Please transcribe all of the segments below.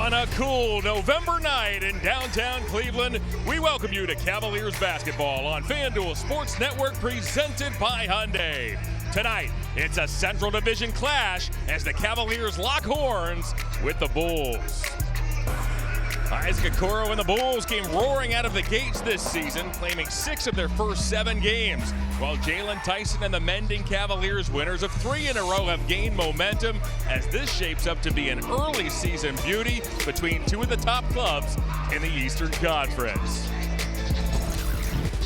On a cool November night in downtown Cleveland, we welcome you to Cavaliers basketball on FanDuel Sports Network, presented by Hyundai. Tonight, it's a Central Division clash as the Cavaliers lock horns with the Bulls. Isaac Okoro and the Bulls came roaring out of the gates this season, claiming 6 of their first 7 games, while Jalen Tyson and the Mending Cavaliers, winners of 3 in a row, have gained momentum as this shapes up to be an early season beauty between 2 of the top clubs in the Eastern Conference.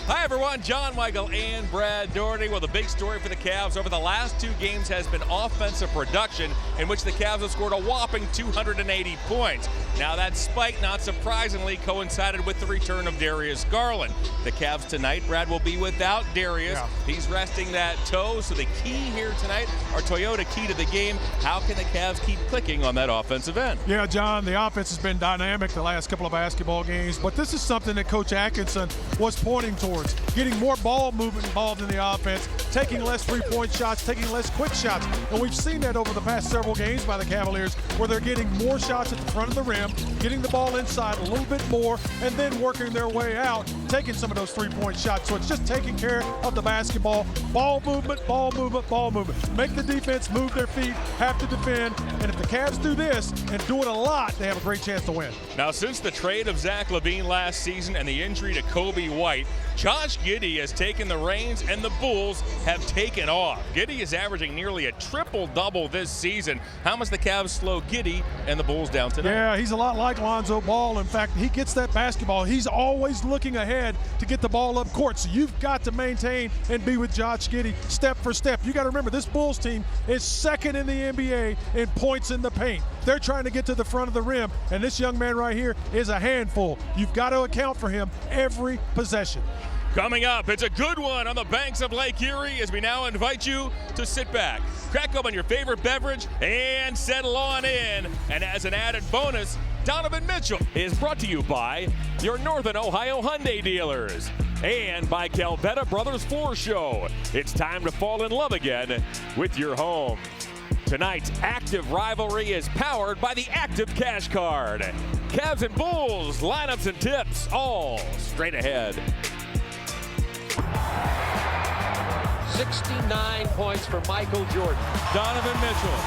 Hi everyone, John Michael and Brad Doherty. Well, the big story for the Cavs over the last 2 games has been offensive production, in which the Cavs have scored a whopping 280 points. Now that spike, not surprisingly, coincided with the return of Darius Garland. The Cavs tonight, Brad, will be without Darius. He's resting that toe, so the key here tonight, our Toyota key to the game, how can the Cavs keep clicking on that offensive end? Yeah, John, the offense has been dynamic the last couple of basketball games, but this is something that Coach Atkinson was pointing towards. Getting more ball movement involved in the offense, taking less three-point shots, taking less quick shots. And we've seen that over the past several games by the Cavaliers, where they're getting more shots at the front of the rim, getting the ball inside a little bit more, and then working their way out, taking some of those three-point shots. So it's just taking care of the basketball. Ball movement, ball movement, ball movement. Make the defense move their feet, have to defend. And if the Cavs do this and do it a lot, they have a great chance to win. Now, since the trade of Zach LaVine last season and the injury to Kobe White, Josh Giddey has taken the reins and the Bulls have taken off. Giddey is averaging nearly a triple-double this season. How must the Cavs slow Giddey and the Bulls down tonight? Yeah, he's a lot like Lonzo Ball. In fact, he gets that basketball. He's always looking ahead to get the ball up court. So you've got to maintain and be with Josh Giddey step for step. You got to remember, this Bulls team is second in the NBA in points in the paint. They're trying to get to the front of the rim, and this young man right here is a handful. You've got to account for him every possession. Coming up, it's a good one on the banks of Lake Erie as we now invite you to sit back, crack open your favorite beverage, and settle on in. And as an added bonus, Donovan Mitchell is brought to you by your Northern Ohio Hyundai dealers and by Calvetta Brothers Floor Show. It's time to fall in love again with your home. Tonight's active rivalry is powered by the Active Cash Card. Cavs and Bulls, lineups and tips, all straight ahead. 69 points for Michael Jordan. Donovan Mitchell,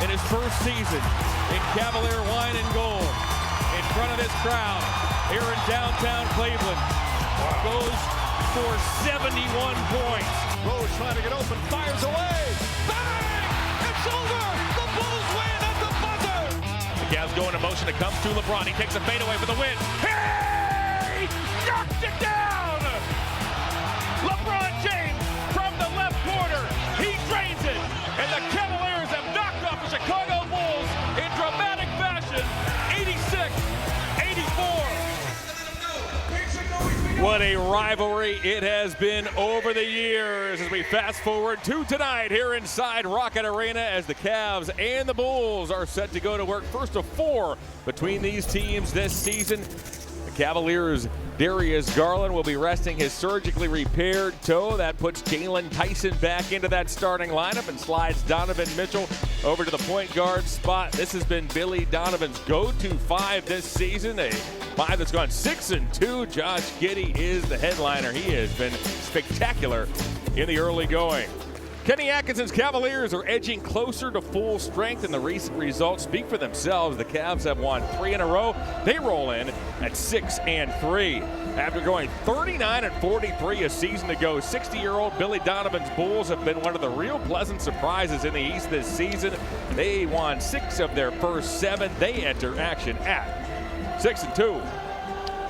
in his first season in Cavalier wine and gold, in front of this crowd here in downtown Cleveland, goes for 71 points. Rose trying to get open, fires away. Bang! It's over! The Bulls win at the buzzer! The Cavs go into motion. It comes to LeBron. He takes a fadeaway for the win. Hey! Knocked it down! LeBron James from the left corner. He drains it. And the Cavaliers have knocked off the Chicago Bulls in dramatic fashion. 86-84. What a rivalry it has been over the years as we fast forward to tonight here inside Rocket Arena as the Cavs and the Bulls are set to go to work. First of 4 between these teams this season. The Cavaliers' Darius Garland will be resting his surgically repaired toe. That puts Jalen Tyson back into that starting lineup and slides Donovan Mitchell over to the point guard spot. This has been Billy Donovan's go-to 5 this season, a 5 that's gone 6-2. Josh Giddey is the headliner. He has been spectacular in the early going. Kenny Atkinson's Cavaliers are edging closer to full strength, and the recent results speak for themselves. The Cavs have won 3 in a row. They roll in at 6-3. After going 39-43 a season ago, 60-year-old Billy Donovan's Bulls have been one of the real pleasant surprises in the East this season. They won 6 of their first 7. They enter action at 6-2.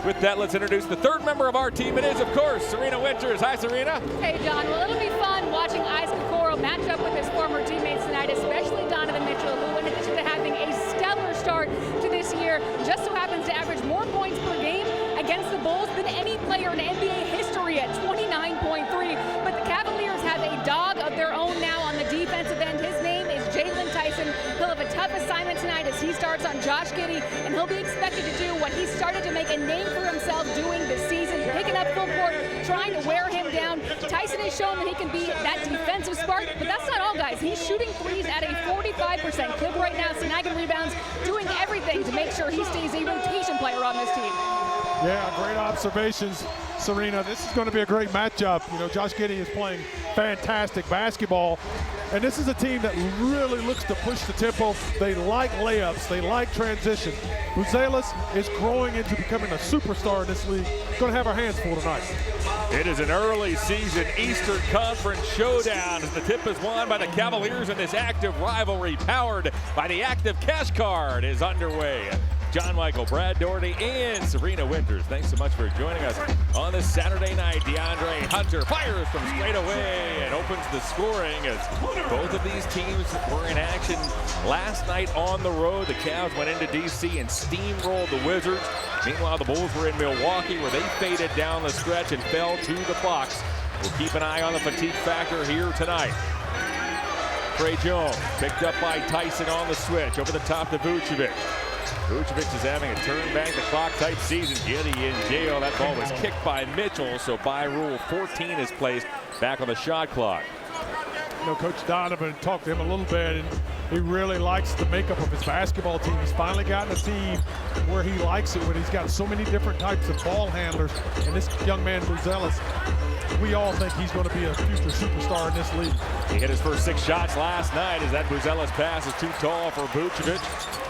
With that, let's introduce the 3rd member of our team. It is, of course, Serena Winters. Hi, Serena. Hey, John. Well, it'll be fun watching Isaac Okoro match up with his former teammates tonight, especially Donovan Mitchell, who, in addition to having a stellar start to this year, just so happens to average more points per game against the Bulls than any player in NBA history at 29.3. But the Cavaliers have a dog of their own now on the defensive end. His name is Jalen Tyson. He'll have a tough assignment tonight as he starts on Josh Giddey, and he'll be expected to do what he started to make a name for himself doing this season, picking up full court, trying to wear him down. Tyson has shown that he can be that defensive spark, but that's not all, guys. He's shooting threes at a 45% clip right now, snagging rebounds, doing everything everything to make sure he stays a rotation player on this team. Yeah, great observations, Serena. This is going to be a great matchup. You know, Josh Giddey is playing fantastic basketball. And this is a team that really looks to push the tempo. They like layups. They like transition. Buzelis is growing into becoming a superstar in this league. Going to have our hands full tonight. It is an early season Eastern Conference showdown as the tip is won by the Cavaliers, and this active rivalry powered by the Active Cash Card is underway. John Michael, Brad Doherty, and Serena Winters, thanks so much for joining us on this Saturday night. DeAndre Hunter fires from straight away and opens the scoring as both of these teams were in action last night on the road. The Cavs went into D.C. and steamrolled the Wizards. Meanwhile, the Bulls were in Milwaukee where they faded down the stretch and fell to the Bucks. We'll keep an eye on the fatigue factor here tonight. Trey Jones picked up by Tyson on the switch over the top to Vucevic. Vucevic is having a turn back the clock type season. Giddey in jail. That ball was kicked by Mitchell, so by rule 14 is placed back on the shot clock. You know, Coach Donovan talked to him a little bit, and he really likes the makeup of his basketball team. He's finally gotten a team where he likes it, when he's got so many different types of ball handlers. And this young man, Buzelis, we all think he's going to be a future superstar in this league. He hit his first 6 shots last night as that Buzelis pass is too tall for Vucevic.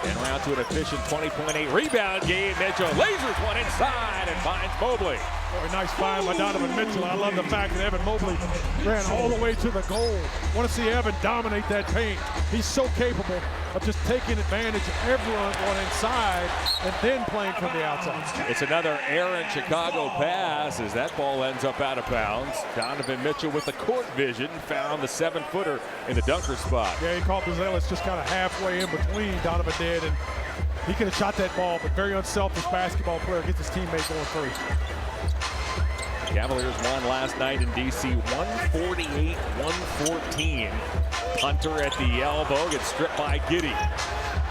And around to an efficient 20.8 rebound game. Mitchell lasers one inside and finds Mobley. Oh, a nice find by Donovan Mitchell. I love the fact that Evan Mobley ran all the way to the goal. Want to see Evan dominate that paint. He's so capable of just taking advantage of everyone going inside and then playing from the outside. It's another errant Chicago pass as that ball ends up out of bounds. Donovan Mitchell with the court vision found the 7-footer in the dunker spot. Yeah, he caught Buzelis just kind of halfway in between, Donovan did, and he could have shot that ball, but very unselfish basketball player, gets his teammate going first. Cavaliers won last night in D.C. 148-114. Hunter at the elbow gets stripped by Giddey.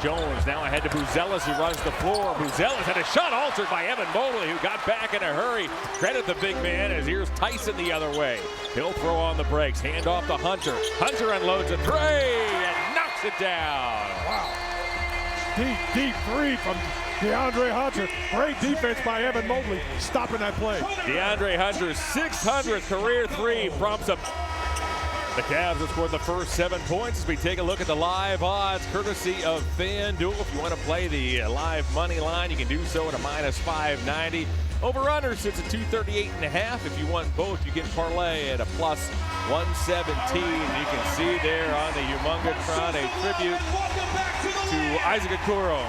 Jones now ahead to Buzelis, who runs the floor. Buzelis had a shot altered by Evan Mobley, who got back in a hurry. Credit the big man as here's Tyson the other way. He'll throw on the brakes. Hand off to Hunter. Hunter unloads a three and knocks it down. Wow. Deep three from DeAndre Hunter. Great defense by Evan Mobley, stopping that play. DeAndre Hunter's 600th career three prompts up. The Cavs have scored the first 7 points as we take a look at the live odds courtesy of FanDuel. If you want to play the live money line, you can do so at a -590. Over-under sits at 238.5. If you want both, you can parlay at a +117. You can see there on the Humongatron a tribute to Isaac Okoro.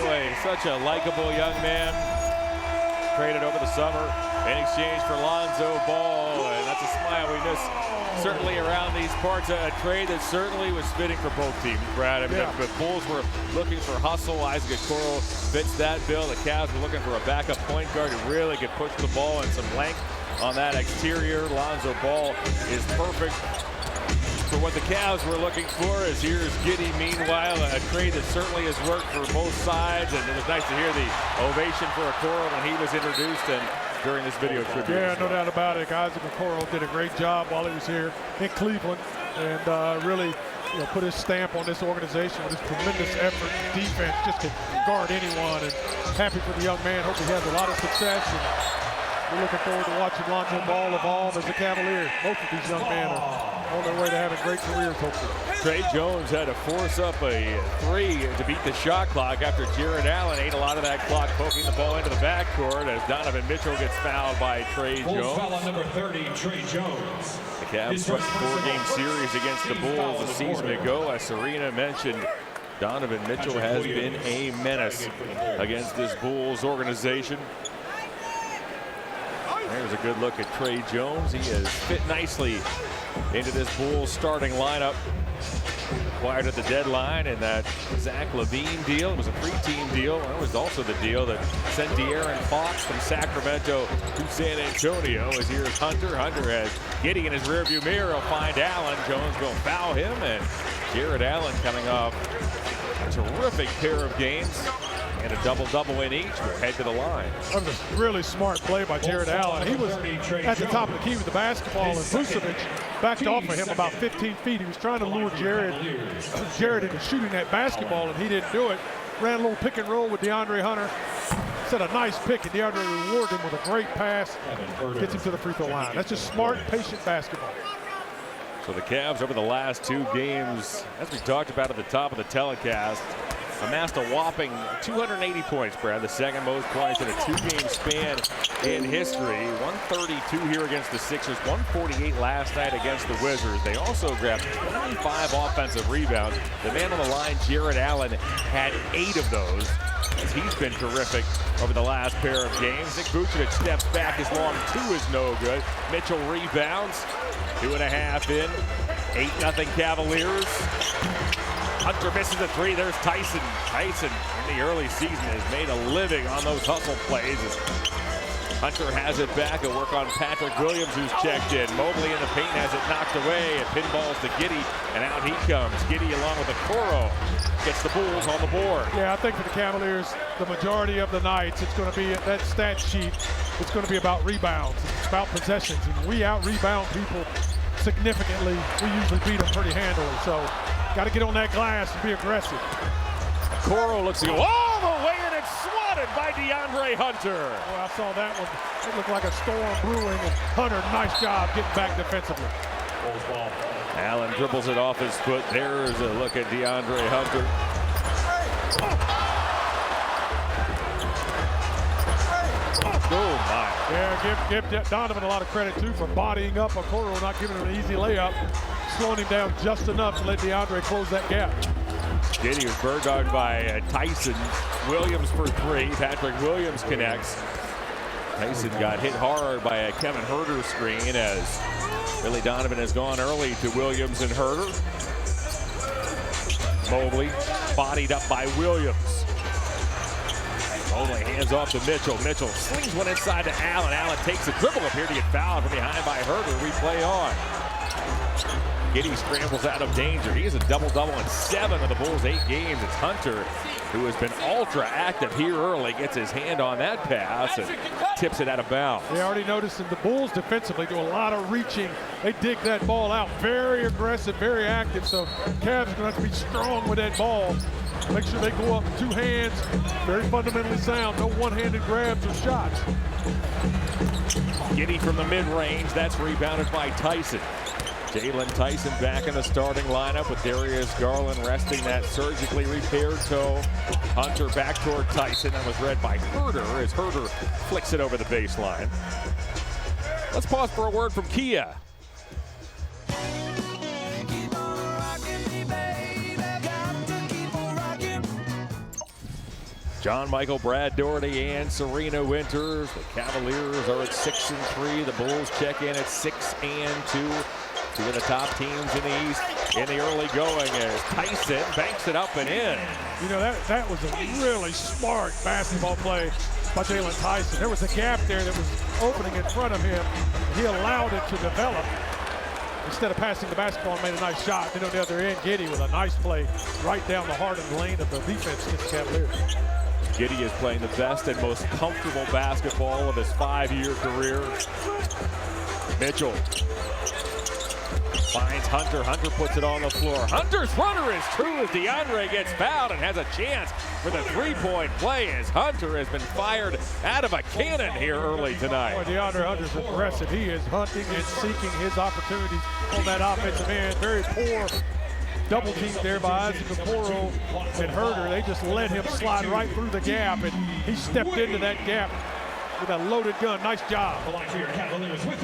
Boy, such a likable young man. Traded over the summer in exchange for Lonzo Ball, and that's a smile we miss certainly around these parts. A trade that certainly was fitting for both teams, Brad. I mean, yeah. the Bulls were looking for hustle. Isaac Okoro fits that bill. The Cavs were looking for a backup point guard who really could push the ball and some length on that exterior. Lonzo Ball is perfect for what the Cavs were looking for. As here's Giddey, meanwhile, a trade that certainly has worked for both sides, and it was nice to hear the ovation for Okoro when he was introduced and during this video tribute. Yeah, no doubt about it. Isaac Okoro did a great job while he was here in Cleveland, and really, put his stamp on this organization with his tremendous effort, defense, just to guard anyone. And happy for the young man. Hope he has a lot of success. And we're looking forward to watching Lonzo Ball evolve as a Cavalier. Both of these young men are on their way to having great careers, hopefully. Trey Jones had to force up a three to beat the shot clock after Jared Allen ate a lot of that clock, poking the ball into the backcourt as Donovan Mitchell gets fouled by Trey Jones. Foul on number 30, Trey Jones. The Cavs swept a 4-game series against the Bulls a season ago. As Serena mentioned, Donovan Mitchell has been a menace against this Bulls organization. There's a good look at Trey Jones. He has fit nicely into this Bulls starting lineup. Acquired at the deadline in that Zach LaVine deal. It was a 3-team deal. That was also the deal that sent De'Aaron Fox from Sacramento to San Antonio. As here's Hunter. Hunter has Giddey in his rearview mirror. He'll find Allen. Jones will foul him, and Jared Allen coming off a terrific pair of games and a double-double in each. We'll head to the line. That was a really smart play by Jared Allen. He was at the top of the key with the basketball, and Vucevic backed off of him about 15 feet. He was trying to lure Jared into shooting that basketball, and he didn't do it. ran a little pick and roll with DeAndre Hunter. Set a nice pick, and DeAndre rewarded him with a great pass. Gets him to the free throw line. That's just smart, patient basketball. So the Cavs over the last 2 games, as we talked about at the top of the telecast, amassed a whopping 280 points, Brad, the second most points in a 2-game span in history. 132 here against the Sixers, 148 last night against the Wizards. They also grabbed 25 offensive rebounds. The man on the line, Jared Allen, had 8 of those, as he's been terrific over the last pair of games. Nick Vucevic steps back, his long 2 is no good. Mitchell rebounds, 2.5 in, 8-0 Cavaliers. Hunter misses a 3. There's Tyson. Tyson in the early season has made a living on those hustle plays. Hunter has it back. A work on Patrick Williams, who's checked in. Mobley in the paint has it knocked away. It pinballs to Giddey, and out he comes. Giddey along with Okoro gets the Bulls on the board. Yeah, I think for the Cavaliers, the majority of the nights, it's going to be that stat sheet. It's going to be about rebounds. It's about possessions. And we out-rebound people significantly. We usually beat them pretty handily. So got to get on that glass and be aggressive. Okoro looks to go all the way, and it's swatted by DeAndre Hunter. Well, I saw that one. It looked like a storm brewing, and Hunter, nice job getting back defensively. Allen dribbles it off his foot. There's a look at DeAndre Hunter. Oh, my. Yeah, give Donovan a lot of credit, too, for bodying up Okoro, not giving him an easy layup, slowing him down just enough to let DeAndre close that gap. Giddey was bird dogged by Tyson. Williams for 3. Patrick Williams connects. Tyson got hit hard by a Kevin Huerter screen as Billy Donovan has gone early to Williams and Huerter. Mobley bodied up by Williams. Mobley hands off to Mitchell. Mitchell slings one inside to Allen. Allen takes a dribble up here to get fouled from behind by Huerter. We play on. Giddey scrambles out of danger. He has a double-double in 7 of the Bulls' 8 games. It's Hunter, who has been ultra active here early, gets his hand on that pass and tips it out of bounds. They already noticed that the Bulls defensively do a lot of reaching. They dig that ball out. Very aggressive, very active. So Cavs are going to have to be strong with that ball. Make sure they go up 2 hands. Very fundamentally sound. No one-handed grabs or shots. Giddey from the mid-range. That's rebounded by Tyson. Jalen Tyson back in the starting lineup with Darius Garland resting that surgically repaired toe. Hunter back toward Tyson. That was read by Huerter as Huerter flicks it over the baseline. Let's pause for a word from Kia. John Michael, Brad Doherty, and Serena Winters. The Cavaliers are at 6-3. The Bulls check in at 6-2. 2 of the top teams in the East in the early going as Tyson banks it up and in. You know, that was a really smart basketball play by Jalen Tyson. There was a gap there that was opening in front of him. He allowed it to develop instead of passing the basketball and made a nice shot. Then on the other end, Giddey with a nice play right down the heart of the lane of the defense against the Cavaliers. Giddey is playing the best and most comfortable basketball of his 5-year career. Mitchell finds Hunter. Hunter puts it on the floor. Hunter's runner is true as DeAndre gets fouled and has a chance for the 3-point play as Hunter has been fired out of a cannon here early tonight. Boy, DeAndre Hunter's aggressive. He is hunting and seeking his opportunities on that offensive end. Very poor double team there by Isaac Okoro and Huerter. They just let him slide right through the gap, and he stepped into that gap with a loaded gun. Nice job.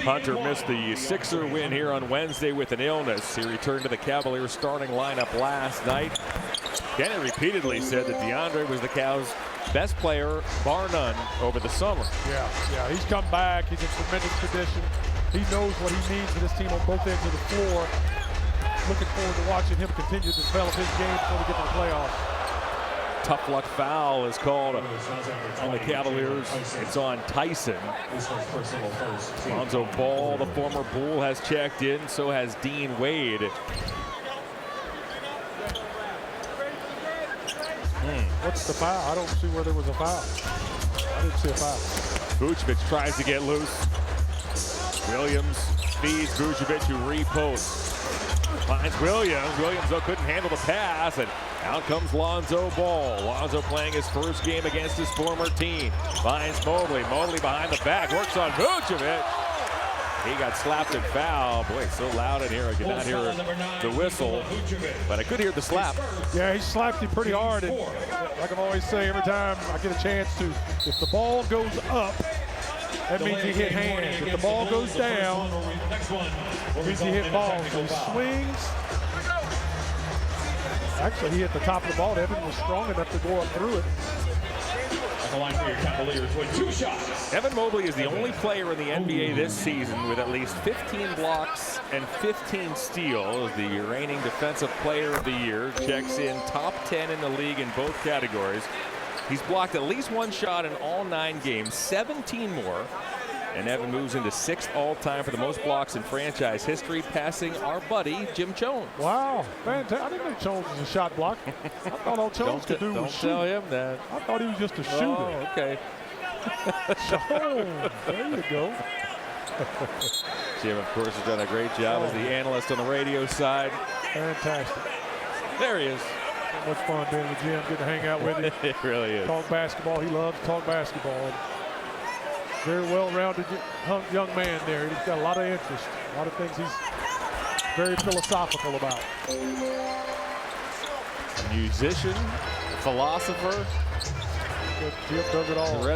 Hunter missed the Sixer win here on Wednesday with an illness. He returned to the Cavaliers starting lineup last night. Kenny repeatedly said that DeAndre was the Cavs' best player, bar none, over the summer. Yeah, he's come back. He's in tremendous condition. He knows what he means to this team on both ends of the floor. Looking forward to watching him continue to develop his game before we get to the playoffs. Tough luck foul is called on the Cavaliers. It's on Tyson. Lonzo Ball, the former Bull, has checked in. So has Dean Wade. What's the foul? I don't see where there was a foul. I didn't see a foul. Vucevic tries to get loose. Williams feeds Vucevic, who reposts. Finds Williams. Williams, though, couldn't handle the pass, and out comes Lonzo Ball. Lonzo playing his first game against his former team. Finds Mobley. Mobley behind the back. Works on Vucevic. He got slapped and fouled. Boy, it's so loud in here. I could not hear the whistle, but I could hear the slap. Yeah, he slapped him pretty hard. And like I always say, every time I get a chance to, if the ball goes up, that means he hit hands. If the ball goes down, it means he hit balls. So he swings. Actually, he hit the top of the ball. Evan was strong enough to go up through it. The line for your Cavaliers with 2 shots. Evan Mobley is the only player in the NBA this season with at least 15 blocks and 15 steals. The reigning defensive player of the year, checks in top 10 in the league in both categories. He's blocked at least 1 shot in all 9 games, 17 more. And Evan moves into 6th all-time for the most blocks in franchise history, passing our buddy Jim Jones. Wow, fantastic. I didn't know Jones was a shot blocker. I thought all Jones could do was shoot. Don't tell him that. I thought he was just a shooter. Oh, okay. Jones, there you go. Jim, of course, has done a great job as the analyst on the radio side. Fantastic. There he is. So much fun being with Jim, good to hang out with him. It really is. Talk basketball. He loves to talk basketball. Very well-rounded young man there. He's got a lot of interest, a lot of things he's very philosophical about. Musician, philosopher. Jim does it all. The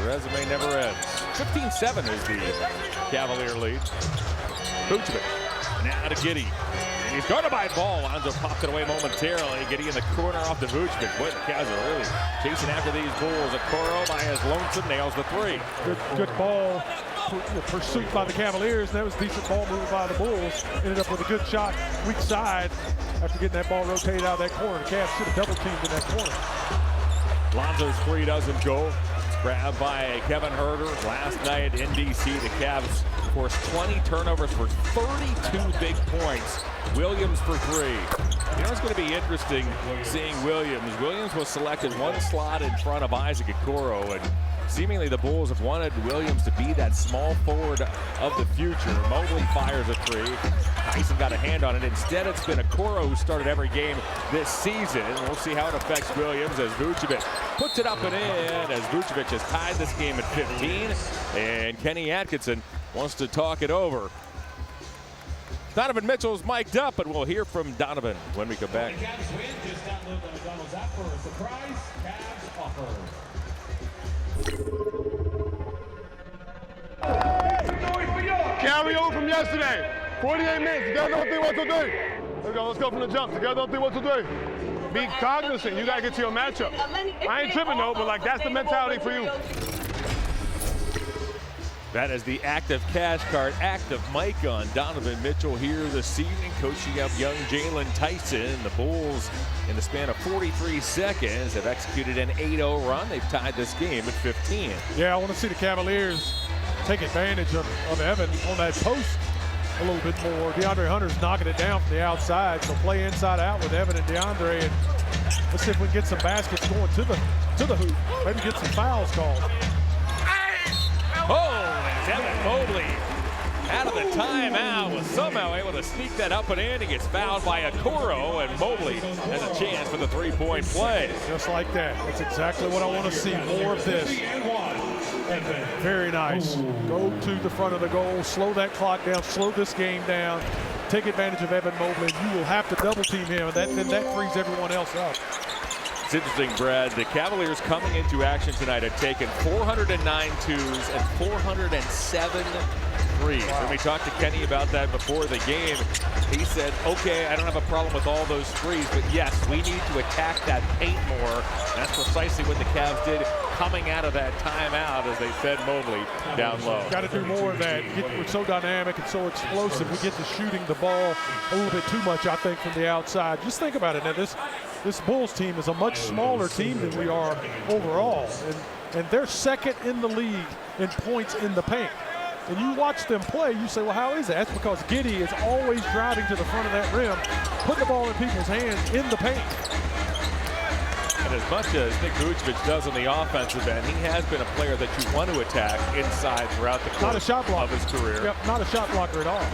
resume never ends. 15-7 is the Cavalier lead. Vucevic now to Giddey. And he's guarded by ball. Lonzo popped it away momentarily. Giddey in the corner off the Vucevic. Boy, the Cavs are really chasing after these Bulls. Okoro by his lonesome nails the 3. Good ball pursuit by the Cavaliers. That was decent ball movement by the Bulls. Ended up with a good shot, weak side. After getting that ball rotated out of that corner, the Cavs should have double teamed in that corner. Lonzo's 3 doesn't go. It's grabbed by Kevin Huerter. Last night in D.C., the Cavs forced 20 turnovers for 32 big points. Williams for 3. You know, it's going to be interesting seeing Williams. Williams was selected 1 slot in front of Isaac Okoro, and seemingly the Bulls have wanted Williams to be that small forward of the future. Mobley fires a 3. Tyson got a hand on it. Instead, it's been Okoro who started every game this season. We'll see how it affects Williams as Vucevic puts it up and in, as Vucevic has tied this game at 15. And Kenny Atkinson wants to talk it over. Donovan Mitchell's mic'd up, but we'll hear from Donovan when we come back. Cavs win. Just download the McDonald's app for a surprise Cavs offer. Carry over from yesterday. 48 minutes. Together on 3, 1, 2, 3. Let's go from the jump. Together on 3, 1, 2, 3. Be cognizant. You got to get to your matchup. I ain't tripping, though, but, that's the mentality for you. That is the active cash card, active mic on Donovan Mitchell here this evening, coaching up young Jalen Tyson. The Bulls, in the span of 43 seconds, have executed an 8-0 run. They've tied this game at 15. Yeah, I want to see the Cavaliers take advantage of Evan on that post a little bit more. DeAndre Hunter's knocking it down from the outside, so play inside out with Evan and DeAndre, and let's see if we can get some baskets going to the hoop. Maybe get some fouls called. Oh, and Evan Mobley out of the timeout was somehow able to sneak that up and in. He gets fouled by Okoro, and Mobley has a chance for the 3-point play. Just like that. That's exactly what I want to see. More of this. Very nice. Go to the front of the goal, slow that clock down, slow this game down, take advantage of Evan Mobley. You will have to double team him, and then that frees everyone else up. It's interesting, Brad. The Cavaliers coming into action tonight have taken 409 twos and 407 threes. Wow. When we talked to Kenny about that before the game, he said, okay, I don't have a problem with all those threes, but yes, we need to attack that paint more. And that's precisely what the Cavs did coming out of that timeout as they fed Mobley down low. Got to do more of that. We're so dynamic and so explosive. We get to shooting the ball a little bit too much, I think, from the outside. Just think about it. Now, this Bulls team is a much smaller team than we are overall, and they're second in the league in points in the paint. And you watch them play, you say, well, how is that? That's because Giddey is always driving to the front of that rim, putting the ball in people's hands in the paint. And as much as Nick Vucevic does on the offensive end, he has been a player that you want to attack inside throughout the course Not a shot blocker of his career. Yep, not a shot blocker at all.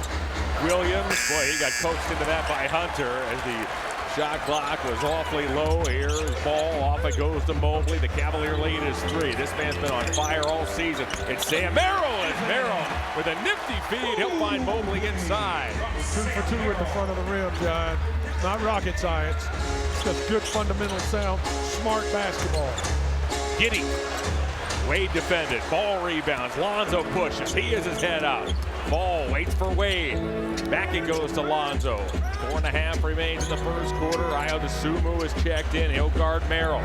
Williams, boy, he got coached into that by Hunter as the shot clock was awfully low. Here's ball, off it goes to Mobley. The Cavalier lead is 3. This man's been on fire all season. It's Sam Merrill, and Merrill with a nifty feed. He'll find Mobley inside. 2 for 2 at the front of the rim, John. Not rocket science. It's just good, fundamental, sound, smart basketball. Giddey. Wade defended. Ball rebounds. Lonzo pushes. He has his head out. Ball waits for Wade. Back it goes to Lonzo. 4.5 remains in the first quarter. Ayo Dosunmu is checked in. He'll guard Merrill.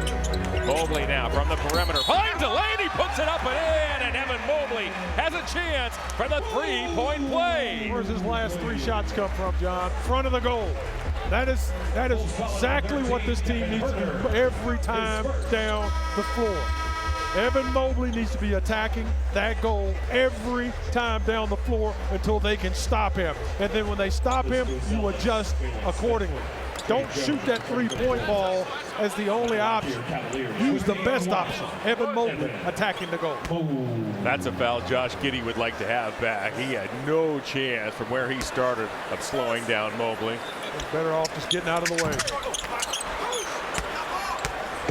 Mobley now from the perimeter. Finds a lane. He puts it up and in. And Evan Mobley has a chance for the 3-point play. Where's his last 3 shots come from, John? Front of the goal. That is exactly what this team needs to do every time down the floor. Evan Mobley needs to be attacking that goal every time down the floor until they can stop him. And then when they stop him, you adjust accordingly. Don't shoot that 3-point ball as the only option. Use the best option, Evan Mobley attacking the goal. That's a foul Josh Giddey would like to have back. He had no chance from where he started of slowing down Mobley. Better off just getting out of the way.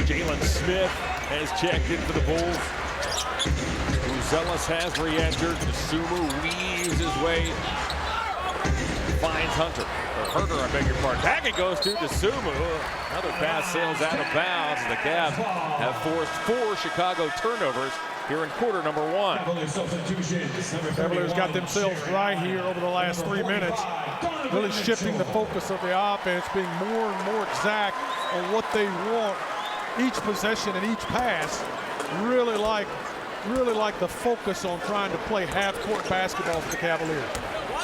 Jalen Smith has checked in for the Bulls. Buzelis has re-entered. Dosunmu weaves his way. Finds Hunter. Or Herter, I beg your pardon. Back it goes to Dosunmu. Another pass sails out of bounds. The Cavs have forced 4 Chicago turnovers here in quarter number 1. Cavaliers got themselves right here over the last 3 minutes. Really shifting the focus of the offense, being more and more exact on what they want each possession and each pass. Really like the focus on trying to play half-court basketball for the Cavaliers.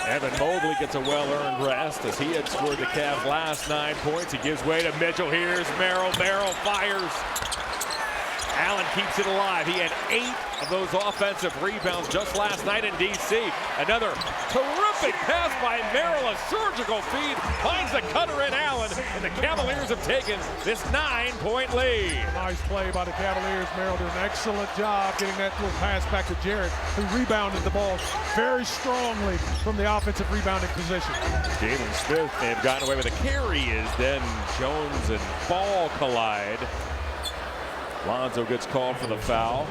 Evan Mobley gets a well-earned rest as he had scored the Cavs' last 9 points. He gives way to Mitchell. Here's Merrill. Merrill fires. Allen keeps it alive. He had 8 of those offensive rebounds just last night in D.C. Another terrific pass by Merrill. A surgical feed. Finds the cutter in Allen. And the Cavaliers have taken this 9-point lead. Nice play by the Cavaliers. Merrill did an excellent job getting that little pass back to Jarrett, who rebounded the ball very strongly from the offensive rebounding position. Jalen Smith may have gotten away with a carry as then Jones and Ball collide. Lonzo gets called for the foul.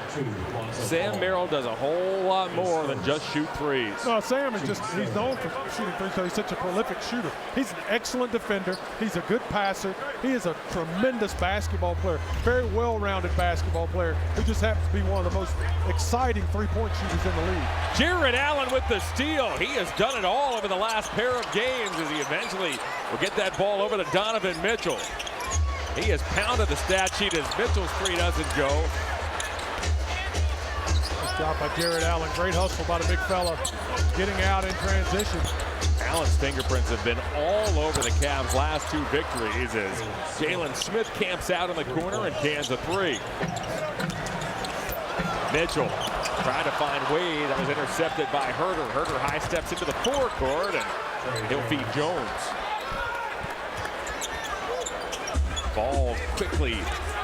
Sam Merrill does a whole lot more than just shoot threes. No, Sam is just, he's known for shooting threes, so he's such a prolific shooter. He's an excellent defender. He's a good passer. He is a tremendous basketball player, very well-rounded basketball player who just happens to be one of the most exciting three-point shooters in the league. Jarrett Allen with the steal. He has done it all over the last pair of games as he eventually will get that ball over to Donovan Mitchell. He has pounded the stat sheet as Mitchell's 3 doesn't go. Nice job by Jarrett Allen. Great hustle by the big fella. Getting out in transition. Allen's fingerprints have been all over the Cavs' last 2 victories as Jalen Smith camps out in the corner and cans a 3. Mitchell trying to find Wade. That was intercepted by Herter. Herter high steps into the forecourt and he'll feed Jones. Ball quickly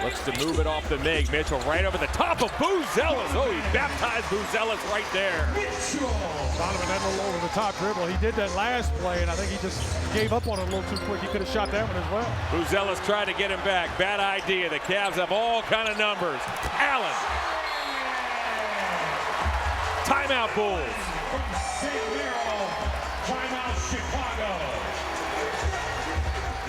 looks to move it off the Mig. Mitchell right over the top of Buzelis. Oh, he baptized Buzelis right there. Donovan had a little over the top dribble. He did that last play, and I think he just gave up on it a little too quick. He could have shot that one as well. Buzelis tried to get him back. Bad idea. The Cavs have all kind of numbers. Allen. Timeout Bulls. Timeout Chicago.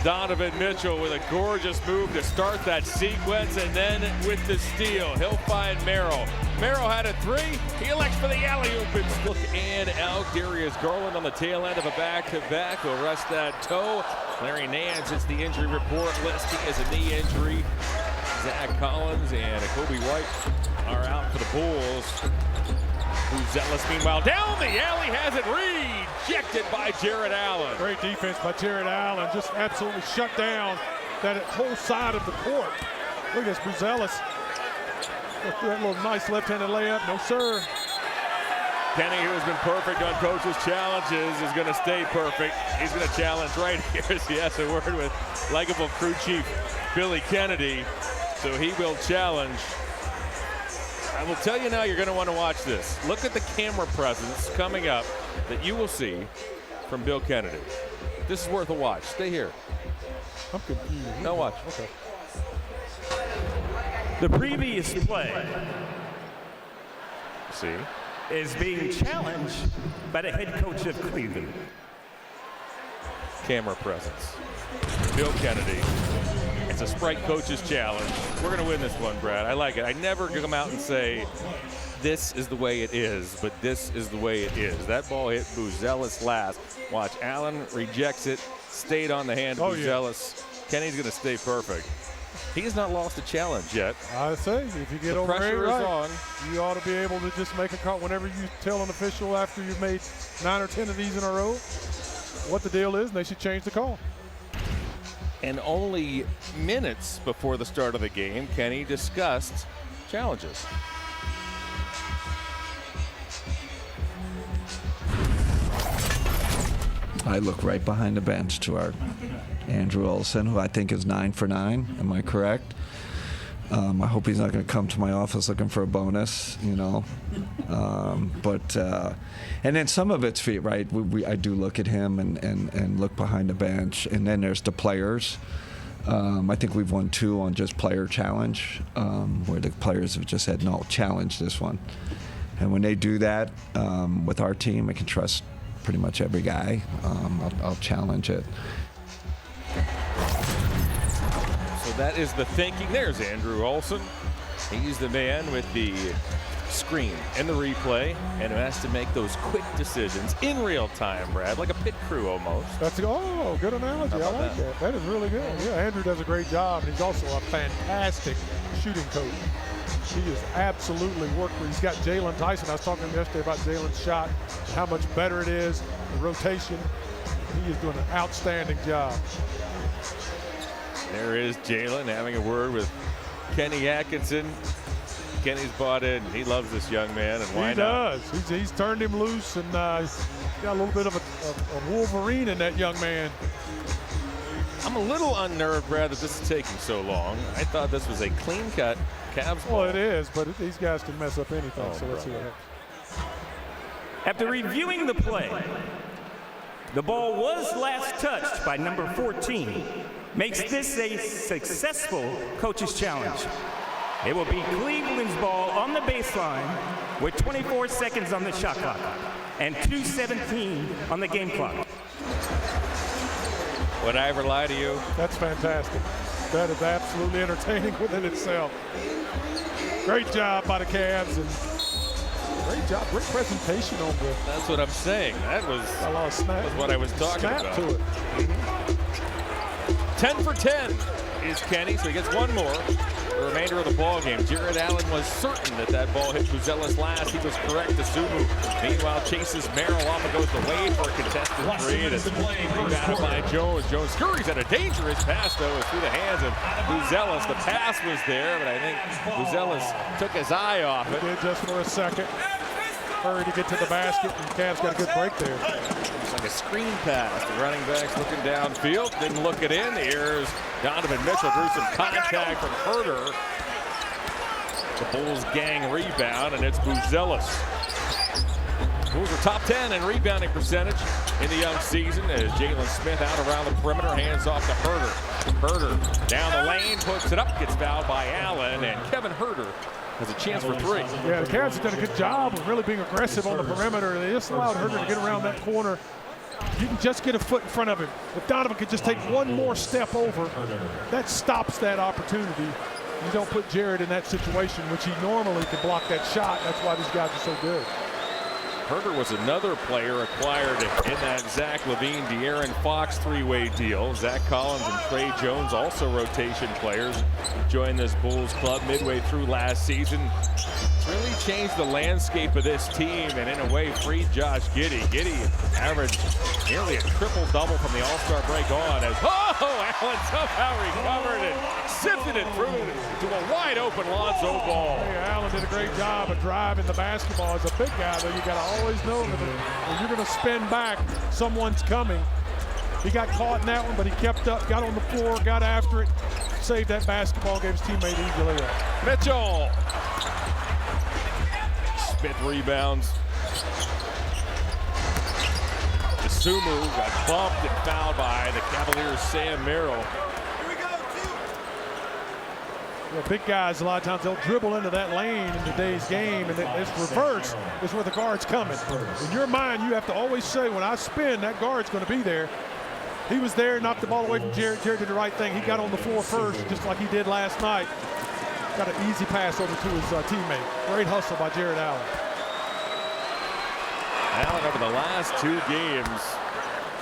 Donovan Mitchell with a gorgeous move to start that sequence, and then with the steal, he'll find Merrill. Merrill had a 3. He elects for the alley-oop. Look and out. Darius Garland on the tail end of a back-to-back. Will rest that toe. Larry Nance is the injury report list. He has a knee injury. Zach Collins and Kobe White are out for the Bulls. Buzelis, meanwhile, down the alley, has it rejected by Jarrett Allen. Great defense by Jarrett Allen. Just absolutely shut down that whole side of the court. Look at this, Buzelis. That little nice left-handed layup. No, sir. Kenny, who has been perfect on coach's challenges, is going to stay perfect. He's going to challenge right here as he has a word with likable crew chief Billy Kennedy. So he will challenge. I will tell you now, you're going to want to watch this. Look at the camera presence coming up that you will see from Bill Kennedy. This is worth a watch. Stay here. I'm confused. No watch. Okay. The previous play See? is being challenged by the head coach of Cleveland. Camera presence. Bill Kennedy. It's a Sprite Coach's Challenge. We're going to win this one, Brad. I like it. I never come out and say, this is the way it is, but this is the way it is. That ball hit Buzelis last. Watch, Allen rejects it, stayed on the hand of Buzelis. Kenny's going to stay perfect. He has not lost a challenge yet. I say, if you get The over pressure it is right, on. you ought to be able to just make a call whenever you tell an official after you've made 9 or 10 of these in a row what the deal is, and they should change the call. And only minutes before the start of the game, Kenny discussed challenges. I look right behind the bench to our Andrew Olson, who I think is 9 for 9. Am I correct? I hope he's not going to come to my office looking for a bonus, you know. And then some of it's feet, right? I do look at him and look behind the bench. And then there's the players. I think we've won 2 on just player challenge, where the players have just said, no, challenge this one. And when they do that with our team, I can trust pretty much every guy. I'll challenge it. So that is the thinking. There's Andrew Olson. He's the man with the screen and the replay, and who has to make those quick decisions in real time, Brad, like a pit crew almost. That's good analogy. I like that. That is really good. Yeah, Andrew does a great job, and he's also a fantastic shooting coach. He is absolutely working. He's got Jalen Tyson. I was talking to him yesterday about Jalen's shot, how much better it is, the rotation. He is doing an outstanding job. There is Jalen having a word with Kenny Atkinson. Kenny's bought in. He loves this young man, and why not? He does. He's turned him loose, and he's got a little bit of a Wolverine in that young man. I'm a little unnerved, Brad, that this is taking so long. I thought this was a clean-cut Cavs ball. Well, it is, but these guys can mess up anything, so let's see what happens. After reviewing the play, the ball was last touched by number 14. Makes this a successful coach's challenge. It will be Cleveland's ball on the baseline with 24 seconds on the shot clock and 2:17 on the game clock. Would I ever lie to you? That's fantastic. That is absolutely entertaining within itself. Great job by the Cavs, and great job, great presentation on the. That's what I'm saying. That was what I was talking about. To it. 10 for 10 is Kenny, so he gets one more. The remainder of the ball game. Jared Allen was certain that ball hit Buzelis last. He was correct to Sumu. Meanwhile, chases Merrill off and goes to Wade for a contested three. And it's rebounded by Jones. Jones scurries at a dangerous pass, though. It's through the hands of Buzelis. The pass was there, but I think Buzelis took his eye off it. He did just for a second. Hurry to get to the basket, and Cavs got a good break there. It's like a screen pass. The running back's looking downfield, didn't look it in. Here's Donovan Mitchell, drew some contact from Herter. The Bulls gang rebound, and it's Buzelis. Bulls are top 10 in rebounding percentage in the young season as Jalen Smith out around the perimeter, hands off to Herter. Herter down the lane, puts it up, gets fouled by Allen, and Kevin Herter has a chance for 3. Yeah, the Cavs have done a good job of really being aggressive on the perimeter. They just allowed Herter to get around that corner. You can just get a foot in front of him. If Donovan could just take one more step over, that stops that opportunity. You don't put Jared in that situation, which he normally could block that shot. That's why these guys are so good. Herter was another player acquired in that Zach LaVine, De'Aaron Fox three-way deal. Zach Collins and Trey Jones, also rotation players, joined this Bulls club midway through last season. Really changed the landscape of this team and in a way freed Josh Giddey. Giddey averaged nearly a triple-double from the All-Star break on as, Allen somehow recovered and sifted it through to a wide-open Lonzo Ball. Hey, Allen did a great job of driving the basketball. As a big guy, though, you got to always know that when you're going to spin back, someone's coming. He got caught in that one, but he kept up, got on the floor, got after it, saved that basketball, gave his teammate easily up. Mitchell. Smith rebounds. The Dosunmu got bumped and fouled by the Cavaliers' Sam Merrill. Big guys, a lot of times they'll dribble into that lane in today's game, and it's reverse is where the guard's coming. In your mind, you have to always say, when I spin, that guard's going to be there. He was there, knocked the ball away from Jared. Jared did the right thing. He got on the floor first, just like he did last night. Got an easy pass over to his teammate. Great hustle by Jared Allen. Allen over the last 2 games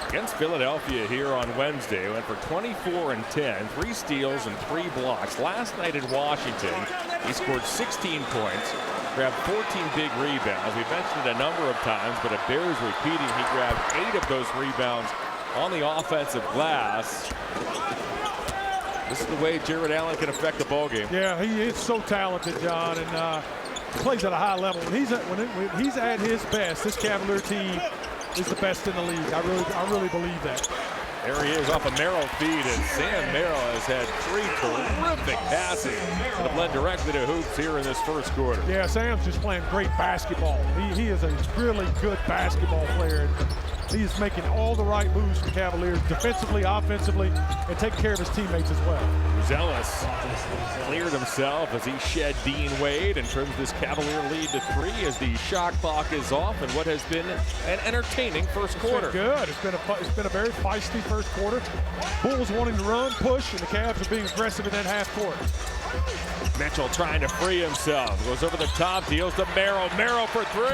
against Philadelphia here on Wednesday went for 24 and 10, 3 steals and 3 blocks. Last night in Washington, he scored 16 points, grabbed 14 big rebounds. We mentioned it a number of times, but it bears repeating. He grabbed 8 of those rebounds on the offensive glass. This is the way Jared Allen can affect the ball game. Yeah, he is so talented, John, and plays at a high level. When he's at his best, this Cavalier team is the best in the league. I really believe that. There he is off a Merrill feed, and Sam Merrill has had 3 terrific passes that have led directly to hoops here in this first quarter. Yeah, Sam's just playing great basketball. He is a really good basketball player. He is making all the right moves for the Cavaliers, defensively, offensively, and taking care of his teammates as well. Zealous cleared himself as he shed Dean Wade and trims this Cavalier lead to 3 as the shot clock is off in what has been an entertaining first quarter. Good. It's been a very feisty first quarter. Bulls wanting to run, push, and the Cavs are being aggressive in that half court. Mitchell trying to free himself. Goes over the top, deals to Merrill. Merrill for 3.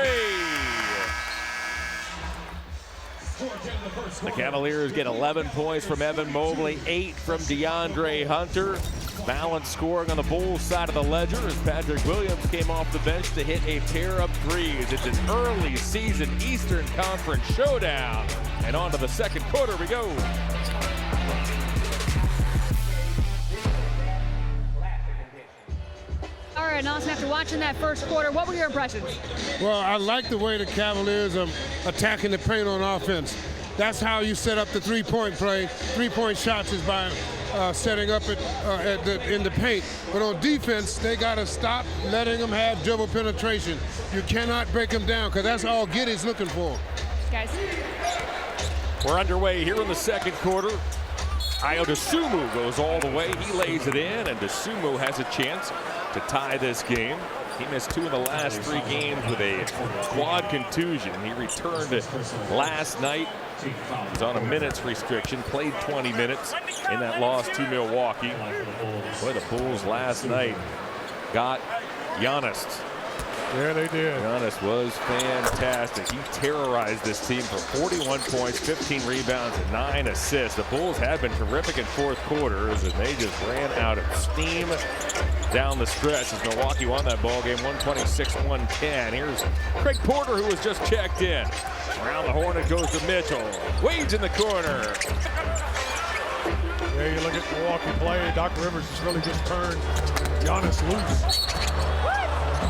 The Cavaliers get 11 points from Evan Mobley, 8 from DeAndre Hunter. Balanced scoring on the Bulls side of the ledger as Patrick Williams came off the bench to hit a pair of threes. It's an early season Eastern Conference showdown. And on to the second quarter we go. All right, Nelson, after watching that first quarter, what were your impressions? Well, I like the way the Cavaliers are attacking the paint on offense. That's how you set up the three-point play. Three-point shots is by setting up in the paint. But on defense, they got to stop letting them have dribble penetration. You cannot break them down because that's all Giddey's looking for. Guys. We're underway here in the second quarter. Dosunmu goes all the way. He lays it in, and Dosunmu has a chance to tie this game. He missed 2 of the last 3 games with a quad contusion. He returned last night. He was on a minutes restriction, played 20 minutes in that loss to Milwaukee. Boy, the Bulls last night got Giannis. Yeah, they did. Giannis was fantastic. He terrorized this team for 41 points, 15 rebounds, and 9 assists. The Bulls have been terrific in fourth quarters, and they just ran out of steam down the stretch as Milwaukee won that ball game 126-110. Here's Craig Porter, who was just checked in. Around the horn it goes to Mitchell. Wade's in the corner. Yeah, you look at Milwaukee play. Doc Rivers has really just turned Giannis loose.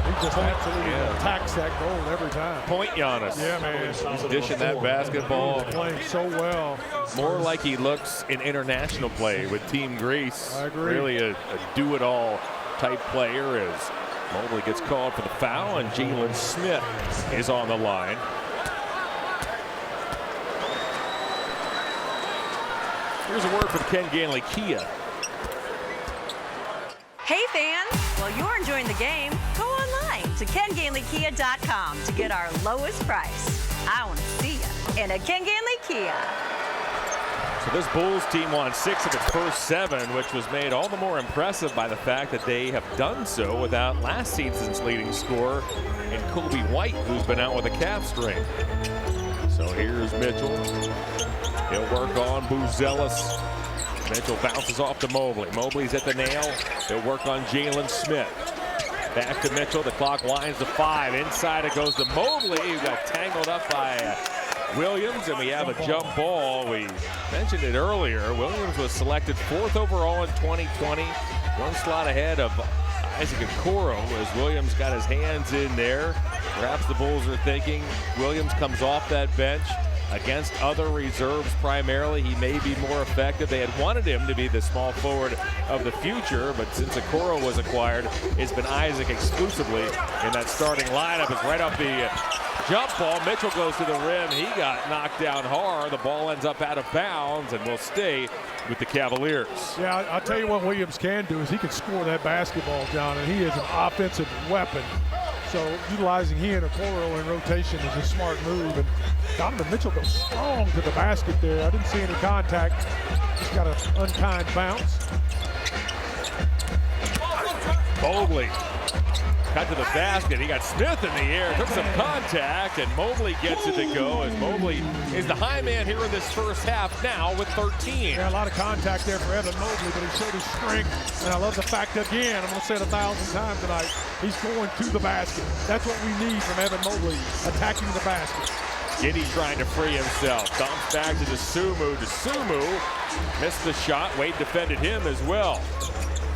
He just absolutely attacks that goal every time. Point Giannis. Yeah, man. He's dishing that basketball. He's playing so well. More like he looks in international play with Team Greece. I agree. Really a do-it-all type player as Mobley gets called for the foul and Jalen Smith is on the line. Here's a word from Ken Ganley Kia. Hey fans, while you're enjoying the game, go online to KenGanleyKia.com to get our lowest price. I want to see you in a Ken Ganley Kia. So this Bulls team won 6 of its first 7, which was made all the more impressive by the fact that they have done so without last season's leading scorer in Kobe White, who's been out with a calf strain. So here's Mitchell. He'll work on Buzelis. Mitchell bounces off to Mobley. Mobley's at the nail. He'll work on Jalen Smith. Back to Mitchell. The clock winds to 5. Inside it goes to Mobley, who got tangled up by Williams, and we have a jump ball. We mentioned it earlier. Williams was selected 4th overall in 2020. 1 slot ahead of Isaac Okoro as Williams got his hands in there. Perhaps the Bulls are thinking Williams comes off that bench against other reserves primarily. He may be more effective. They had wanted him to be the small forward of the future, but since Okoro was acquired, it's been Isaac exclusively in that starting lineup. It's right off the jump ball. Mitchell goes to the rim. He got knocked down hard. The ball ends up out of bounds and will stay with the Cavaliers. Yeah, I'll tell you what Williams can do is he can score that basketball, John, and he is an offensive weapon. So utilizing he and Okoro in rotation is a smart move. And Donovan Mitchell goes strong to the basket there. I didn't see any contact. Just got an unkind bounce. Mobley cut to the basket. He got Smith in the air, took some contact, and Mobley gets it to go as Mobley is the high man here in this first half now with 13. Yeah, a lot of contact there for Evan Mobley, but he showed his strength. And I love the fact, again, I'm going to say it 1,000 times tonight, he's going to the basket. That's what we need from Evan Mobley, attacking the basket. Giddey trying to free himself. Dumps back to Sumu. Missed the shot. Wade defended him as well.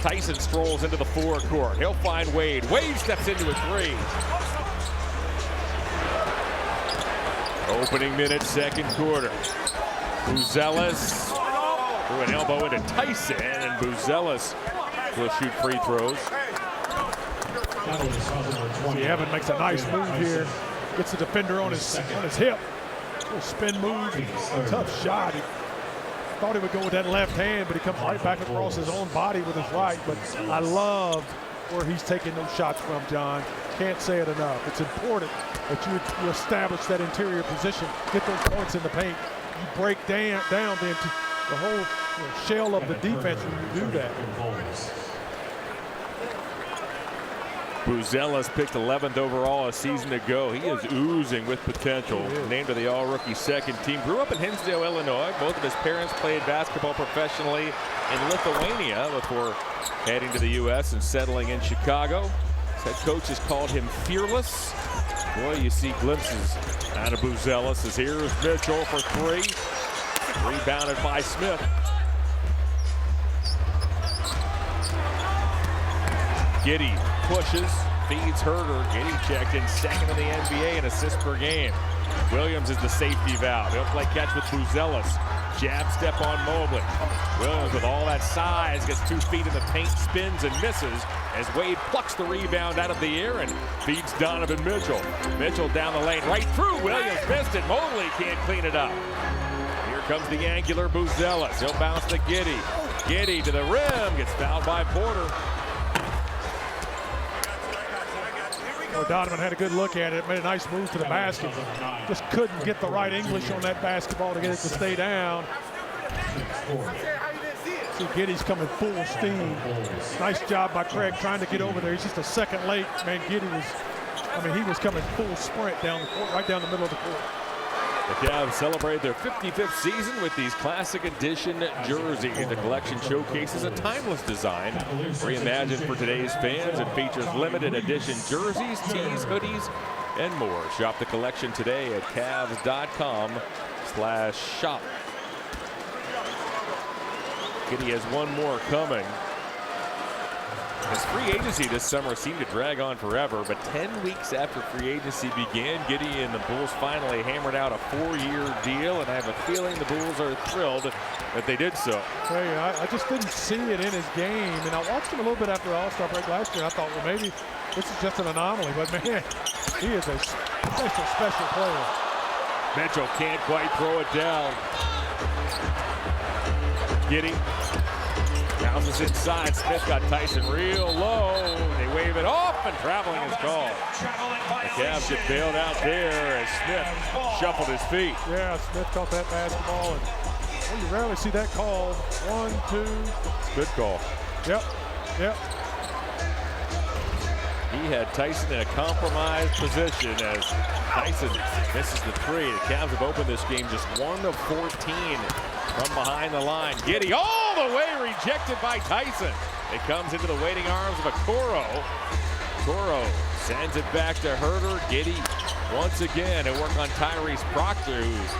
Tyson strolls into the forecourt. He'll find Wade. Wade steps into a three. Opening minute, second quarter. Buzelis threw an elbow into Tyson, and Buzelis will shoot free throws. See, Evan makes a nice move here. Gets the defender on his hip. Little spin move. Tough shot. He thought he would go with that left hand, but he comes right back across his own body with his right. But I love where he's taking those shots from, John. Can't say it enough. It's important that you establish that interior position, get those points in the paint. You break down the whole shell of the defense when you do that. Buzelis picked 11th overall a season ago. He is oozing with potential. Named to the all-rookie second team. Grew up in Hinsdale, Illinois. Both of his parents played basketball professionally in Lithuania before heading to the U.S. and settling in Chicago. His head coach has called him fearless. Boy, you see glimpses out of Buzelis as here's Mitchell for three. Rebounded by Smith. Giddey pushes, feeds Herder. Giddey checked in second in the NBA in assists per game. Williams is the safety valve. He'll play catch with Buzelis. Jab step on Mobley. Williams with all that size gets 2 feet in the paint, spins and misses as Wade plucks the rebound out of the air and feeds Donovan Mitchell. Mitchell down the lane, right through. Williams missed it. Mobley can't clean it up. Here comes the angular Buzelis. He'll bounce to Giddey. Giddey to the rim, gets fouled by Porter. Donovan had a good look at it, made a nice move to the basket. Just couldn't get the right English on that basketball to get it to stay down. See, Giddey's coming full steam. Nice job by Craig trying to get over there. He's just a second late. Man, Giddey was, he was coming full sprint down the court, right down the middle of the court. The Cavs celebrate their 55th season with these classic edition jerseys. The collection showcases a timeless design reimagined for today's fans and features limited edition jerseys, tees, hoodies, and more. Shop the collection today at Cavs.com/shop. Giddey has one more coming. His free agency this summer seemed to drag on forever, but 10 weeks after free agency began, Giddey and the Bulls finally hammered out a 4-year deal, and I have a feeling the Bulls are thrilled that they did so. Hey, I just didn't see it in his game, and I watched him a little bit after the All-Star break last year. I thought, well, maybe this is just an anomaly, but man, he is a special player. Mitchell can't quite throw it down. Giddey bounces inside. Smith got Tyson real low. They wave it off, and traveling is called. The Cavs get bailed out there as Smith shuffled his feet. Yeah, Smith caught that basketball, and well, you rarely see that call. 1, 2. Good call. Yep. He had Tyson in a compromised position as Tyson misses the three. The Cavs have opened this game just 1 of 14 from behind the line. Giddey all the way rejected by Tyson. It comes into the waiting arms of Okoro. Okoro sends it back to Herder. Giddey once again at work on Tyrese Proctor, who's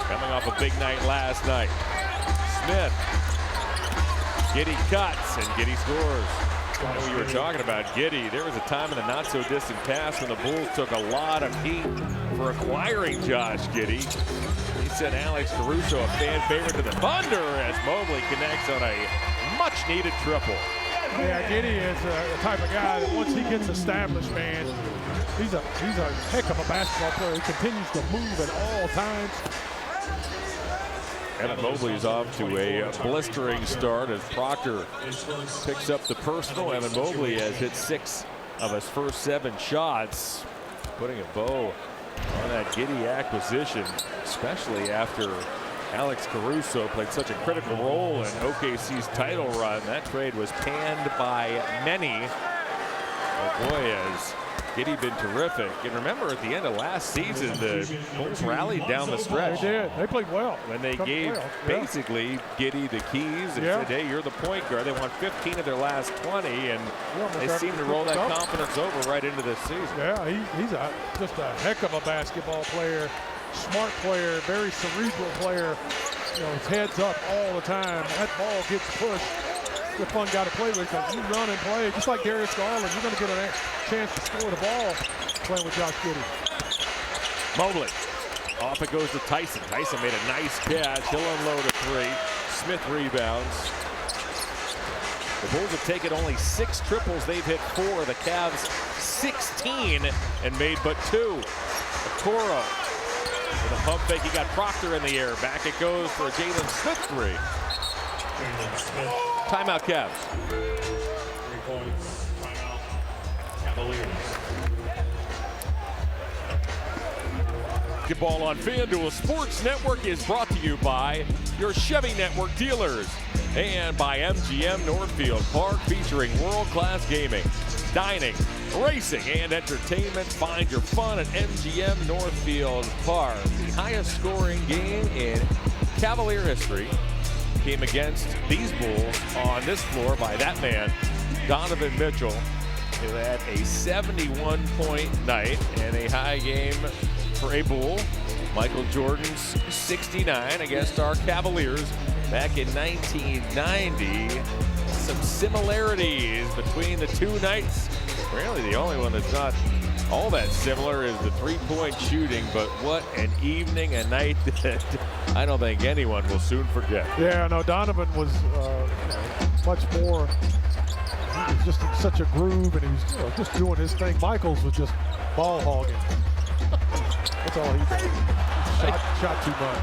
coming off a big night last night. Smith. Giddey cuts and Giddey scores. I know you were talking about Giddey. There was a time in the not-so-distant past when the Bulls took a lot of heat for acquiring Josh Giddey. He sent Alex Caruso, a fan favorite, to the Thunder as Mobley connects on a much-needed triple. Yeah, Giddey is the type of guy that once he gets established, man, He's a heck of a basketball player. He continues to move at all times. Evan Mobley's off to a blistering start as Proctor picks up the personal. Evan Mobley has hit 6 of his first 7 shots, putting a bow on that Giddey acquisition, especially after Alex Caruso played such a critical role in OKC's title run. That trade was panned by many. Oh boy, has Giddey been terrific. And remember, at the end of last season, the Bulls rallied down the stretch. They did. They played well. When they gave basically Giddey the keys and said, hey, you're the point guard. They won 15 of their last 20, and they seem to roll that confidence over right into this season. Yeah, he's just a heck of a basketball player, smart player, very cerebral player. You know, his head's up all the time. That ball gets pushed. The fun guy to play with because you run and play just like Darius Garland. You're going to get a chance to score the ball playing with Josh Giddey. Mobley. Off it goes to Tyson. Tyson made a nice catch. He'll unload a 3. Smith rebounds. The Bulls have taken only 6 triples. They've hit 4. The Cavs 16 and made but 2. Toro with a pump fake. He got Proctor in the air. Back it goes for a Jalen Smith 3. Timeout, Cavs. 3 points. Timeout. Cavaliers. Basketball on FanDuel Sports Network is brought to you by your Chevy Network dealers and by MGM Northfield Park, featuring world-class gaming, dining, racing, and entertainment. Find your fun at MGM Northfield Park. The highest scoring game in Cavalier history came against these Bulls on this floor by that man, Donovan Mitchell, who had a 71-point night and a high game for a Bull. Michael Jordan's 69 against our Cavaliers back in 1990. Some similarities between the two nights. Really, the only one that's not all that similar is the three-point shooting, but what an evening, a night that I don't think anyone will soon forget. Yeah, no, Donovan was much more, he was just in such a groove, and he was just doing his thing. Michaels was just ball hogging. That's all he did. Shot too much.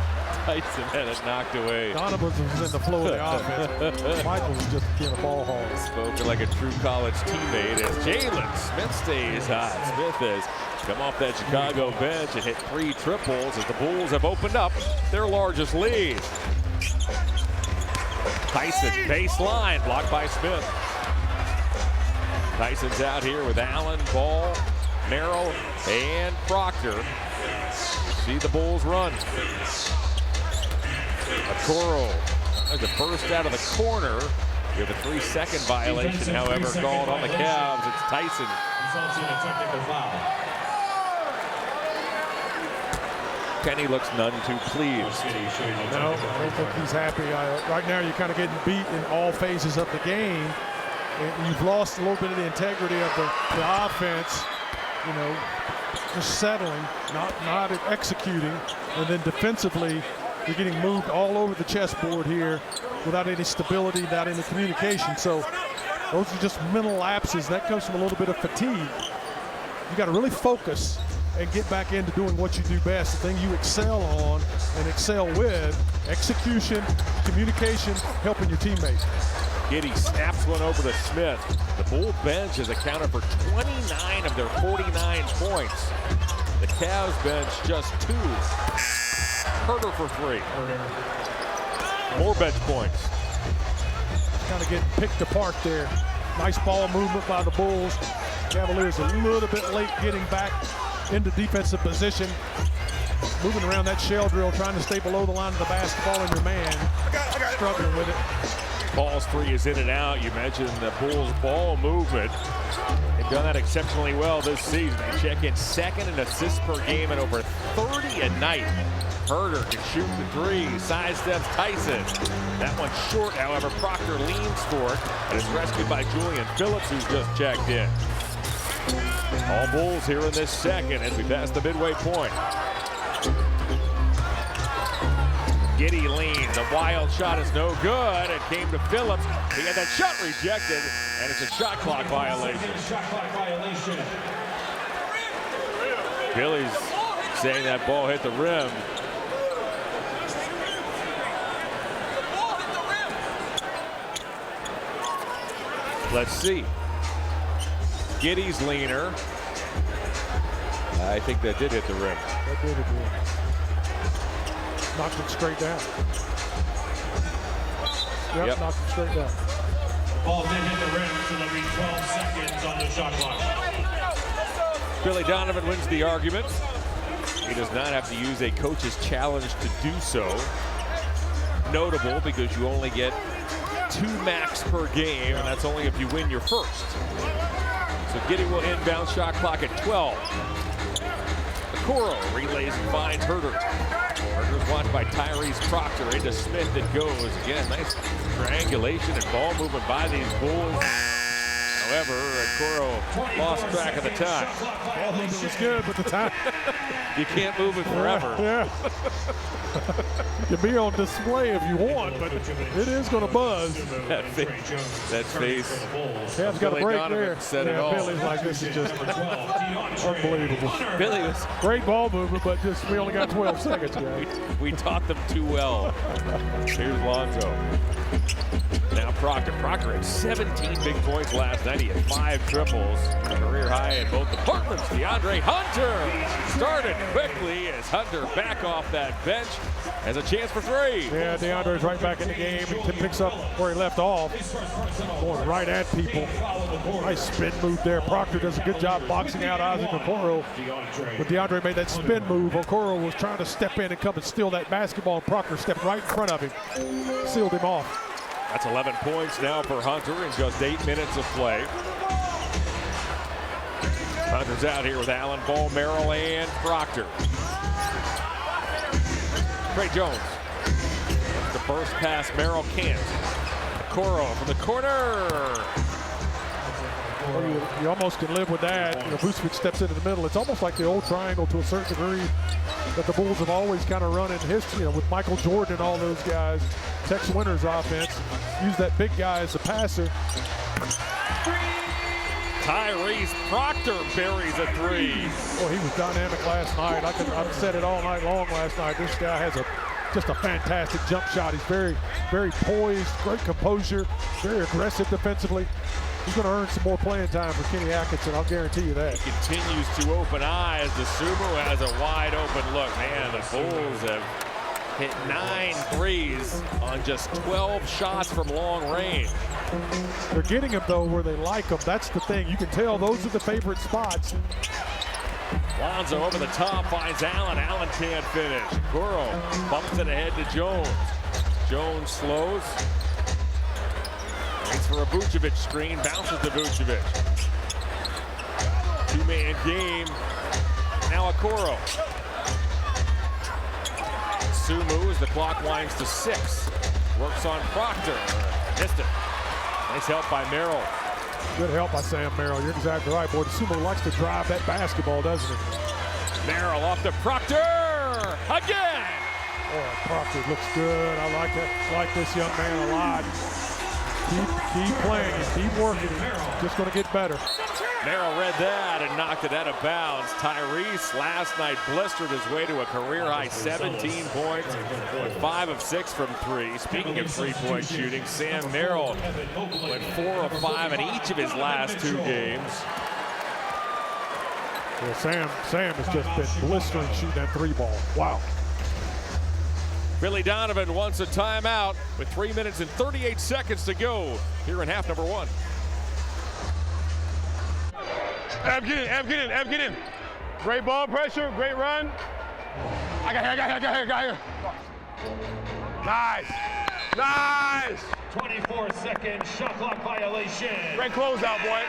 Tyson had it knocked away. Donovan was in the flow of the offense. Michaels was just being a ball hog. Spoken like a true college teammate as Jalen Smith stays hot. Smith has come off that Chicago bench and hit 3 triples as the Bulls have opened up their largest lead. Tyson baseline blocked by Smith. Tyson's out here with Allen, Ball, Merrill, and Proctor. See the Bulls run. Toro as a burst out of the corner. We have a 3-second violation, however, called on the Cavs. It's Tyson. Kenny looks none too pleased. No, I don't think he's happy. Right now, you're kind of getting beat in all phases of the game. And you've lost a little bit of the integrity of the offense. You know, just settling, not executing, and then defensively, you're getting moved all over the chessboard here without any stability, without any communication. So those are just mental lapses. That comes from a little bit of fatigue. You got to really focus and get back into doing what you do best, the thing you excel on and excel with: execution, communication, helping your teammates. Giddey snaps one over to Smith. The Bull bench has accounted for 29 of their 49 points. The Cavs bench just 2. Herter for 3. More bench points. Kind of getting picked apart there. Nice ball movement by the Bulls. Cavaliers a little bit late getting back into defensive position. Moving around that shell drill, trying to stay below the line of the basketball, and your man struggling with it. Ball's 3 is in and out. You mentioned the Bulls' ball movement. They've done that exceptionally well this season. They check in 2nd in assists per game at over 30 a night. Herter can shoot the 3, sidesteps Tyson. That one's short, however. Proctor leans for it, and it's rescued by Julian Phillips, who's just checked in. All Bulls here in this second as we pass the midway point. Giddey leans, a wild shot is no good. It came to Phillips. He had that shot rejected, and it's a shot clock violation. Billy's saying that ball hit the rim. Let's see. Giddy's leaner. I think that did hit the rim. That did hit the rim. Knocked it straight down. Yep. Knocked it straight down. Ball did hit the rim, so there'll be 12 seconds on the shot clock. Billy Donovan wins the argument. He does not have to use a coach's challenge to do so. Notable because you only get 2 max per game, and that's only if you win your first. So Giddy will inbound, shot clock at 12. Okoro relays and finds Herter. Herter's watched by Tyrese Proctor. Into Smith it goes. Again, nice triangulation and ball movement by these Bulls. However, Okoro lost track of the time. Ball movement was good, but the time. You can't move it forever. Yeah. You can be on display if you want, but it is going to buzz. That face. Cavs got a break Donovan there. said it all. Billy's like, this is just unbelievable. Billy was great ball movement, but just we only got 12 seconds, guys. We taught them too well. Here's Lonzo. Now Proctor. Proctor had 17 big points last night. He had 5 triples. Career high in both departments. DeAndre Hunter started quickly as Hunter back off that bench has a chance for 3. Yeah, DeAndre's right back in the game. He picks up where he left off. Going right at people. Nice spin move there. Proctor does a good job boxing out Isaac Okoro. But DeAndre made that spin move. Okoro was trying to step in and come and steal that basketball, and Proctor stepped right in front of him. Sealed him off. That's 11 points now for Hunter in just 8 minutes of play. Hunter's out here with Allen Ball, Merrill, and Proctor. Trey Jones. The first pass, Merrill can't. Okoro from the corner. Well, you almost can live with that. You know, Vucevic steps into the middle. It's almost like the old triangle to a certain degree that the Bulls have always kind of run in history. You know, with Michael Jordan and all those guys. Tex Winter's offense. Use that big guy as a passer. Tyrese Proctor buries a 3. Well, he was dynamic last night. I've said it all night long last night. This guy has just a fantastic jump shot. He's very, very poised, great composure, very aggressive defensively. He's going to earn some more playing time for Kenny Atkinson, I'll guarantee you that. He continues to open eyes. The Subaru has a wide open look. Man, the Bulls have hit 9 threes on just 12 shots from long range. They're getting them, though, where they like them. That's the thing. You can tell those are the favorite spots. Lonzo over the top finds Allen. Allen can't finish. Okoro bumps it ahead to Jones. Jones slows. Waits for a Vucevic screen. Bounces to Vucevic. 2-man game. Now Okoro. Sumu as the clock winds to 6. Works on Proctor. Missed it. Nice help by Merrill. Good help by Sam Merrill. You're exactly right, boy. Sumu likes to drive that basketball, doesn't he? Merrill off to Proctor. Again. Oh, Proctor looks good. I like this young man a lot. Keep playing him. Keep working him. Just going to get better. Merrill read that and knocked it out of bounds. Tyrese last night blistered his way to a career-high 17 points, went 5 of 6 from 3. Speaking of three-point shooting, Sam Merrill went 4 of 5 in each of his last 2 games. Yeah, Sam has just been blistering shooting that 3-ball. Wow. Billy Donovan wants a timeout with 3 minutes and 38 seconds to go here in half number 1. Ev, get in. Great ball pressure, great run. I got here. Nice. 24-second shot clock violation. Great closeout, boy.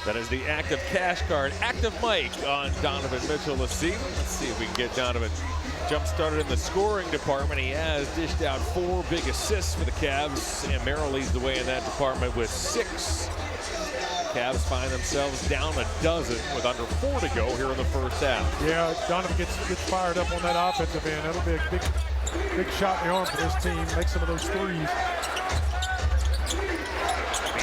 That is the active cash card, active mic on Donovan Mitchell. Let's see if we can get Donovan jump started in the scoring department. He has dished out 4 big assists for the Cavs. Sam Merrill leads the way in that department with 6. Cavs find themselves down a dozen with under 4 to go here in the first half. Yeah, Donovan gets fired up on that offensive end. That'll be a big shot in the arm for this team. Make some of those threes.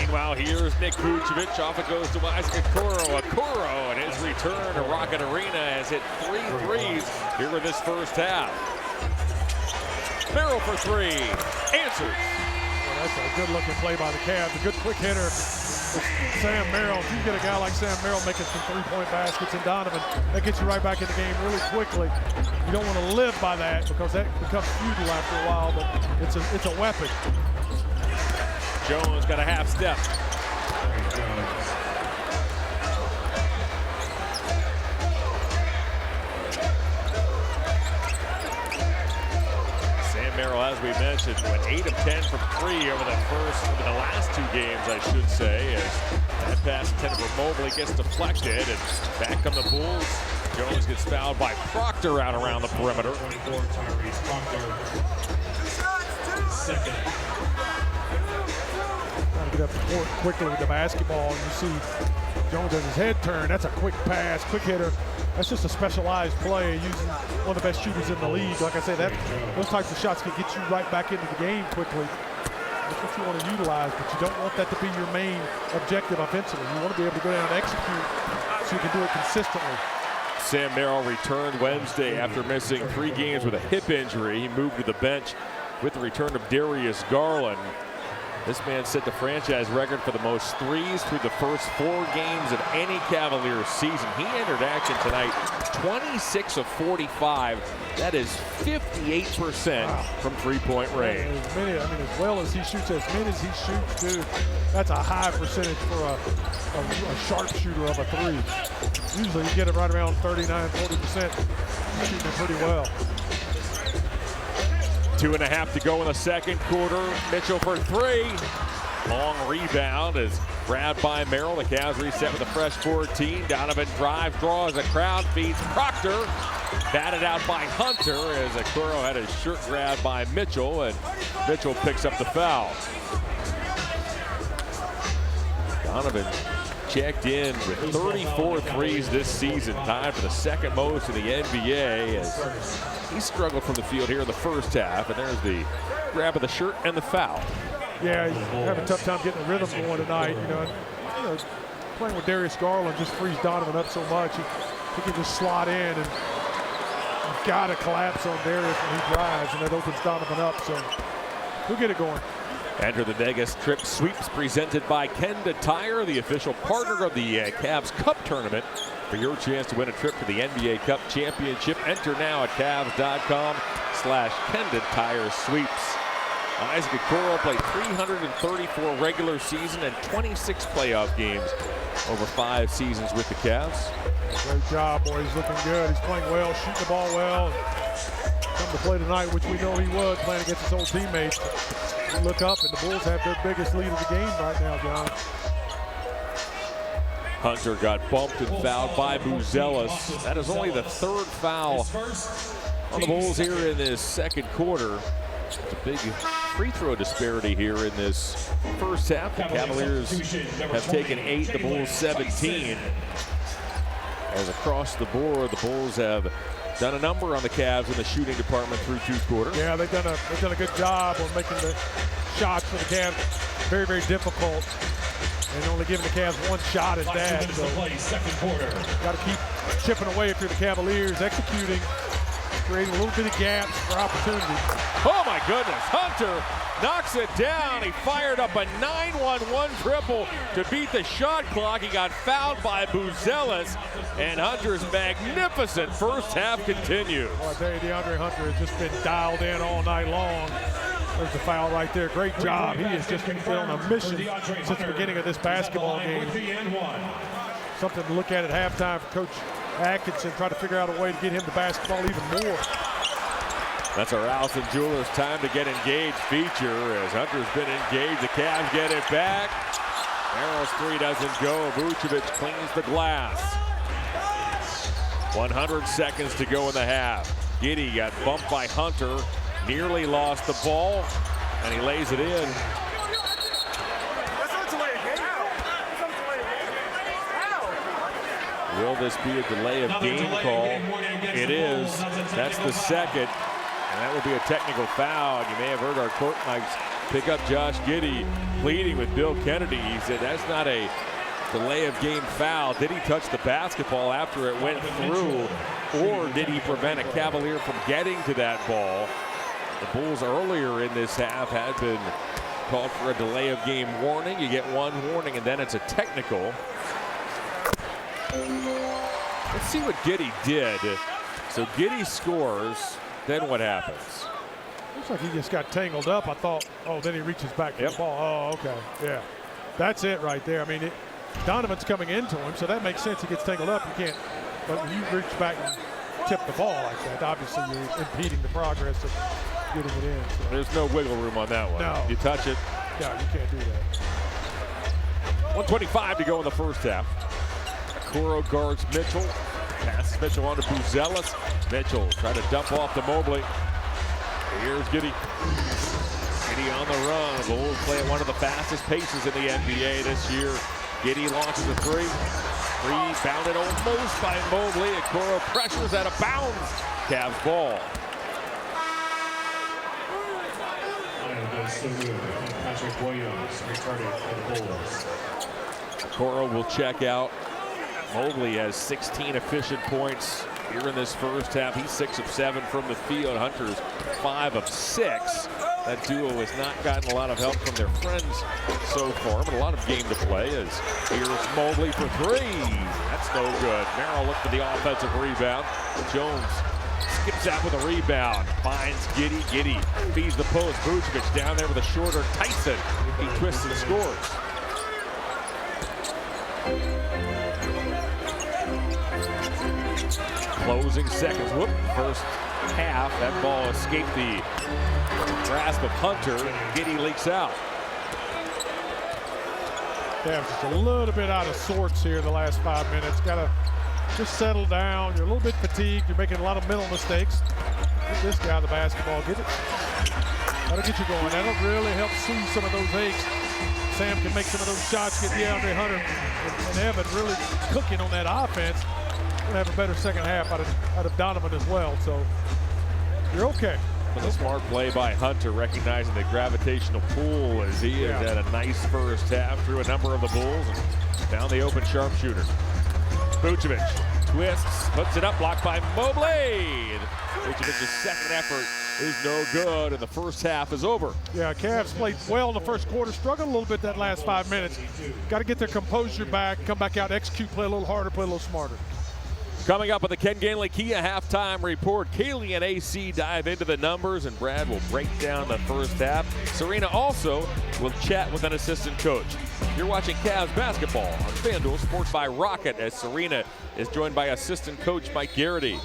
Meanwhile, here's Nick Vucevic. Off it goes to Isaac Okoro. Okoro, and his return to Rocket Arena has hit 3 threes here in this first half. Merrill for 3. Answers. Well, that's a good-looking play by the Cavs. A good quick hitter. Sam Merrill, if you get a guy like Sam Merrill making some three-point baskets and Donovan, that gets you right back in the game really quickly. You don't want to live by that because that becomes futile after a while, but it's a weapon. Jones got a half step. Sam Merrill, as we mentioned, went 8 of 10 from 3 over the last 2 games, I should say, as that pass intended for Mobley gets deflected, and back come the Bulls. Jones gets fouled by Proctor out around the perimeter. Second. Trying to get up the court quickly with the basketball, and you see Jones has his head turned. That's a quick pass, quick hitter. That's just a specialized play using one of the best shooters in the league. Like I say, those types of shots can get you right back into the game quickly. That's what you want to utilize, but you don't want that to be your main objective offensively. You want to be able to go down and execute so you can do it consistently. Sam Merrill returned Wednesday after missing 3 games with a hip injury. He moved to the bench with the return of Darius Garland. This man set the franchise record for the most threes through the first 4 games of any Cavaliers season. He entered action tonight, 26 of 45. That is 58% from thrpoint range. As well as he shoots, as many as he shoots, dude, that's a high percentage for a sharpshooter of a 3. Usually you get it right around 39–40%. He's shooting it pretty well. 2.5 to go in the second quarter. Mitchell for 3. Long rebound is grabbed by Merrill. The Cavs reset with a fresh 14. Donovan drives, draws, a crowd feeds Proctor. Batted out by Hunter as Okoro had his shirt grabbed by Mitchell, and Mitchell picks up the foul. Donovan checked in with 34 threes this season, tied for the second most in the NBA, as he struggled from the field here in the first half, and there's the grab of the shirt and the foul. Yeah, he's having a tough time getting the rhythm going tonight. You know, playing with Darius Garland just frees Donovan up so much. He can just slot in, and you've got to collapse on Darius when he drives, and that opens Donovan up, so he'll get it going. Enter the Vegas Trip Sweeps presented by Kenda Tire, the official partner of the Cavs Cup Tournament. For your chance to win a trip to the NBA Cup Championship, enter now at Cavs.com/Kenda Tire Sweeps. Isaac Okoro played 334 regular season and 26 playoff games over 5 seasons with the Cavs. Great job, boy. He's looking good. He's playing well, shooting the ball well. Come to play tonight, which we know he would, playing against his old teammates. You look up, and the Bulls have their biggest lead of the game right now, John. Hunter got bumped and fouled by Buzelis. That is only the 3rd foul on the Bulls here in this second quarter. It's a big free throw disparity here in this first half. The Cavaliers have taken 8, the Bulls 17. As across the board, the Bulls have done a number on the Cavs in the shooting department through 2 quarters. Yeah, they've done a good job on making the shots for the Cavs very, very difficult, and only giving the Cavs 1 shot at that. So got to keep chipping away if you're the Cavaliers, executing, creating a little bit of gaps for opportunity. Oh my goodness, Hunter knocks it down. He fired up a 9-1-1 triple to beat the shot clock. He got fouled by Buzelis, and Hunter's magnificent first half continues. Well, I tell you, DeAndre Hunter has just been dialed in all night long. There's the foul right there. Great job. He has just been on a mission since the beginning of this basketball game. Something to look at halftime for Coach Atkinson, try to figure out a way to get him to basketball even more. That's our Allison Jewelers time to get engaged feature. As Hunter's been engaged, the Cavs get it back. Merrill's 3 doesn't go. Vucevic cleans the glass. 100 seconds to go in the half. Giddey got bumped by Hunter, nearly lost the ball, and he lays it in. Will this be a delay of game call? It is. That's the second. And that will be a technical foul. You may have heard our court mics pick up Josh Giddey, pleading with Bill Kennedy. He said that's not a delay of game foul. Did he touch the basketball after it went through, or did he prevent a Cavalier from getting to that ball? The Bulls earlier in this half had been called for a delay of game warning. You get one warning and then it's a technical. Let's see what Giddey did. So Giddey scores, then what happens? Looks like he just got tangled up. I thought, oh, then he reaches back for the ball. Oh, okay, yeah. That's it right there. I mean, Donovan's coming into him, so that makes sense. He gets tangled up. You can't, but when you reach back and tip the ball like that, obviously you're impeding the progress of getting it in. So. There's no wiggle room on that one. No. You touch it. No, you can't do that. 1:25 to go in the first half. Okoro guards Mitchell. Passes Mitchell on to Buzelis. Mitchell trying to dump off to Mobley. Here's Giddey. Giddey on the run. The Bulls play at one of the fastest paces in the NBA this year. Giddey launches a three. Rebounded almost by Mobley. Okoro pressures out of bounds. Cavs ball. Patrick Williams returning for the Bulls. Okoro will check out. Mobley has 16 efficient points here in this first half. He's 6 of 7 from the field. Hunter's 5 of 6. That duo has not gotten a lot of help from their friends so far, but a lot of game to play. As here's Mobley for three. That's no good. Merrill looked for the offensive rebound. Jones skips out with a rebound. Finds Giddey. Giddey feeds the post. Vucevic down there with a shorter Tyson. He twists and scores. Closing seconds. Whoop. First half. That ball escaped the grasp of Hunter. Giddey leaks out. Yeah, just a little bit out of sorts here the last 5 minutes. Got to just settle down. You're a little bit fatigued. You're making a lot of mental mistakes. Get this guy the basketball. Get it. That'll get you going. That'll really help soothe some of those aches. Sam can make some of those shots, get DeAndre Hunter and Evan really cooking on that offense. We'll have a better second half out of Donovan as well. So you're okay. But a smart play by Hunter, recognizing the gravitational pull as he has had a nice first half through a number of the Bulls and found the open sharpshooter. Vucevic twists, puts it up, blocked by Mobley. Vucevic's second effort is no good, and the first half is over. Yeah, Cavs played well in the first quarter, struggled a little bit that last 5 minutes. Got to get their composure back, come back out, execute, play a little harder, play a little smarter. Coming up with the Ken Gainley Kia halftime report, Kaylee and AC dive into the numbers, and Brad will break down the first half. Serena also will chat with an assistant coach. You're watching Cavs basketball on FanDuel Sports by Rocket, as Serena is joined by assistant coach Mike Garrity.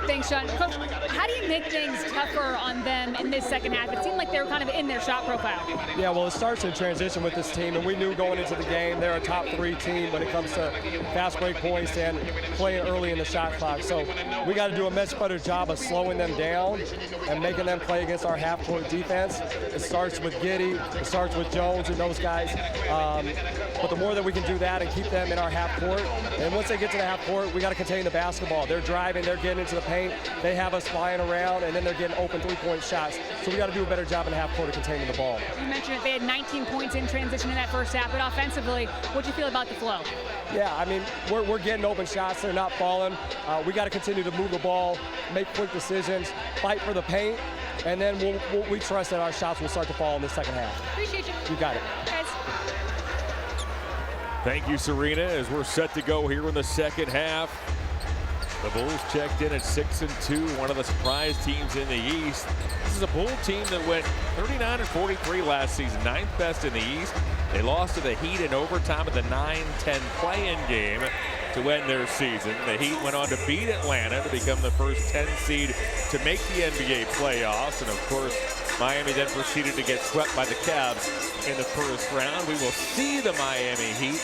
Thanks, Sean. Coach, how do you make things tougher on them in this second half? It seemed like they were kind of in their shot profile. Yeah, well, it starts in transition with this team, and we knew going into the game they're a top 3 team when it comes to fast break points and playing early in the shot clock. So we got to do a much better job of slowing them down and making them play against our half-court defense. It starts with Giddey, it starts with Jones and those guys. But the more that we can do that and keep them in our half court, and once they get to the half court, we got to contain the basketball. They're driving, they're getting into the paint, they have us flying around, and then they're getting open three-point shots. So we got to do a better job in half court of containing the ball. You mentioned that they had 19 points in transition in that first half, but offensively, what do you feel about the flow? Yeah, I mean, we're getting open shots. They're not falling. We got to continue to move the ball, make quick decisions, fight for the paint, and then we trust that our shots will start to fall in the second half. Appreciate you. You got it. Guys. Thank you, Serena, as we're set to go here in the second half. The Bulls checked in at 6-2, one of the surprise teams in the East. This is a Bull team that went 39-43 last season, 9th best in the East. They lost to the Heat in overtime of the 9-10 play-in game to end their season. The Heat went on to beat Atlanta to become the first 10 seed to make the NBA playoffs. And of course, Miami then proceeded to get swept by the Cavs in the first round. We will see the Miami Heat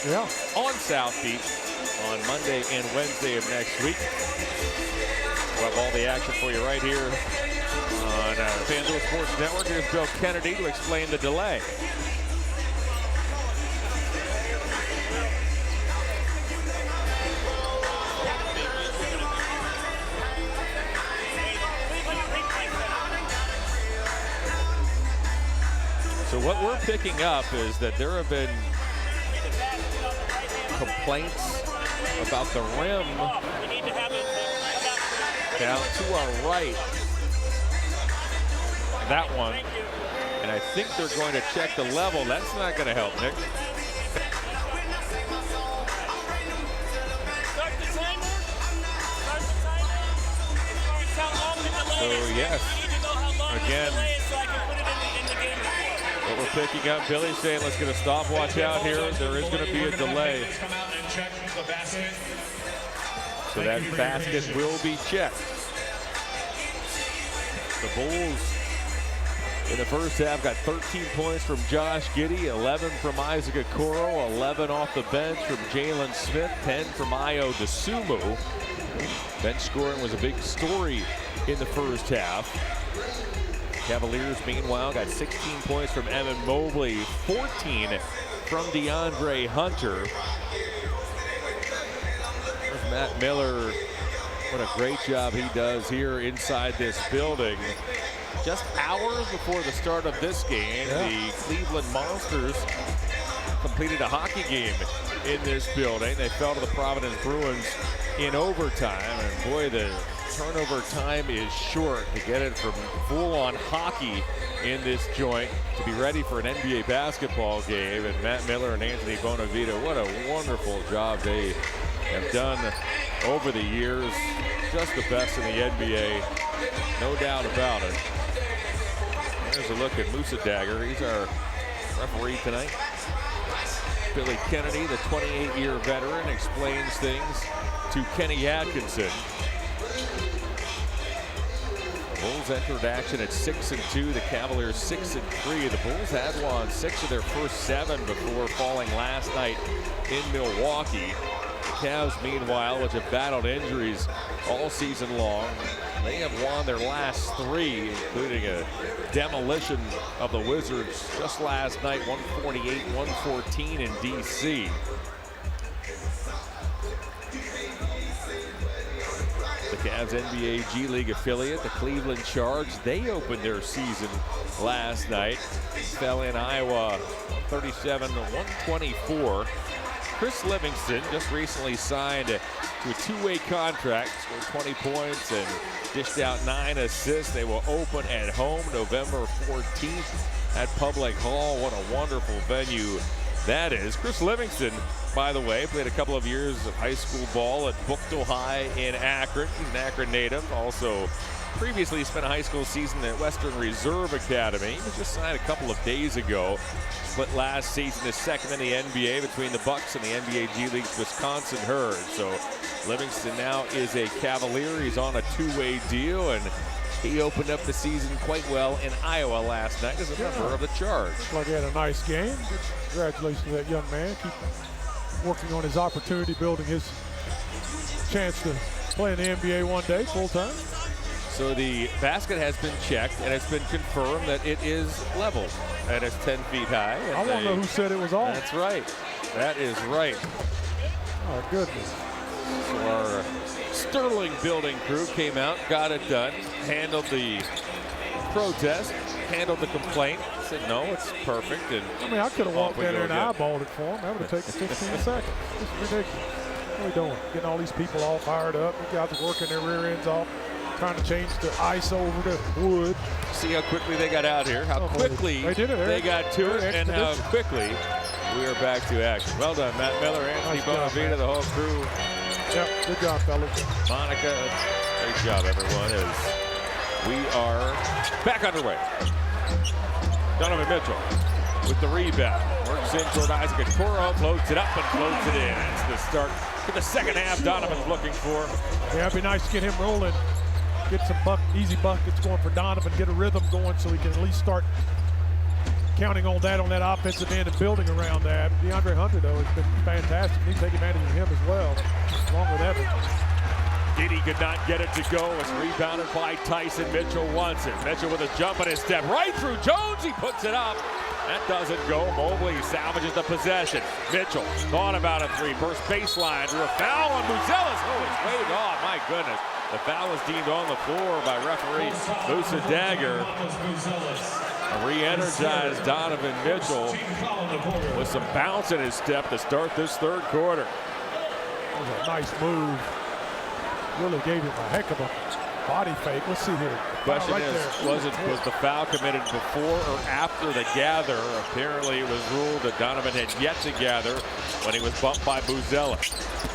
on South Beach on Monday and Wednesday of next week. We'll have all the action for you right here on FanDuel Sports Network. Here's Bill Kennedy to explain the delay. So what we're picking up is that there have been complaints about the rim down to our right. That one. And I think they're going to check the level. That's not going to help, Nick. So yes, again, what we're picking up, Billy's saying let's get a stopwatch out here. There is going to be a delay. So that basket will be checked. The Bulls in the first half got 13 points from Josh Giddey, 11 from Isaac Okoro, 11 off the bench from Jalen Smith, 10 from Ayo Dosunmu. Bench scoring was a big story in the first half. Cavaliers, meanwhile, got 16 points from Evan Mobley, 14 from DeAndre Hunter. There's Matt Miller. What a great job he does here inside this building. Just hours before the start of this game, the Cleveland Monsters completed a hockey game in this building. They fell to the Providence Bruins in overtime, and boy, the turnover time is short to get it from full-on hockey in this joint to be ready for an NBA basketball game. And Matt Miller and Anthony Bonavita, what a wonderful job they have done over the years. Just the best in the NBA, no doubt about it. There's a look at Musa Dagger. He's our referee tonight. Billy Kennedy, the 28-year veteran, explains things to Kenny Atkinson. The Bulls entered action at 6-2. The Cavaliers 6-3. The Bulls had won 6 of their first 7 before falling last night in Milwaukee. The Cavs, meanwhile, which have battled injuries all season long, they have won their last 3, including a demolition of the Wizards just last night, 148-114 in D.C. The Cavs NBA G League affiliate, the Cleveland Charge, they opened their season last night. Fell in Iowa 37-124. Chris Livingston just recently signed to a 2-way contract, scored 20 points and dished out 9 assists. They will open at home November 14th at Public Hall. What a wonderful venue that is. Chris Livingston, by the way, played a couple of years of high school ball at Buchtel High in Akron. He's an Akron native. Also previously spent a high school season at Western Reserve Academy. He was just signed a couple of days ago. Split last season, his second in the NBA between the Bucks and the NBA G League's Wisconsin Herd. So Livingston now is a Cavalier. He's on a 2-way deal, and he opened up the season quite well in Iowa last night as a member of the Charge. Looks like he had a nice game. Congratulations to that young man. Keep working on his opportunity, building his chance to play in the NBA one day full time. So the basket has been checked, and it's been confirmed that it is level, and it's 10 feet high. I want to know who said it was off. That's right. That is right. Oh, goodness. So our Sterling building crew came out, got it done, handled the protest, handled the complaint, said no, it's perfect. And I mean, I could have walked in there and eyeballed it for him. That would have taken 15 seconds. It's ridiculous. What are we doing? Getting all these people all fired up. You guys are working their rear ends off, trying to change the ice over to wood. See how quickly they got out here, how quickly they got to it, and how quickly we are back to action. Well done, Matt Miller, Anthony Bonavita, the whole crew. Yep, good job, fellas. Monica, great job, everyone, as we are back underway. Donovan Mitchell with the rebound. Works in toward Isaac Okoro, floats it up and floats it in. It's the start to the second half Donovan's looking for. Yeah, it'd be nice to get him rolling. Get some easy buckets going for Donovan, get a rhythm going so he can at least start counting on that offensive end and building around that. DeAndre Hunter, though, has been fantastic. He can take advantage of him as well, along with Evans. Giddey could not get it to go. It's rebounded by Tyson. Mitchell wants it. Mitchell with a jump and a step right through Jones. He puts it up. That doesn't go. Mobley salvages the possession. Mitchell thought about a three. Burst baseline to a foul on Muzelis. Oh, it's waved off. My goodness. The foul is deemed on the floor by referee Musa Dagger. A re-energized Donovan Mitchell with some bounce in his step to start this third quarter. That was a nice move. Really gave him a heck of a body fake. Let's see here. Question right was the foul committed before or after the gather? Apparently it was ruled that Donovan had yet to gather when he was bumped by Buzella.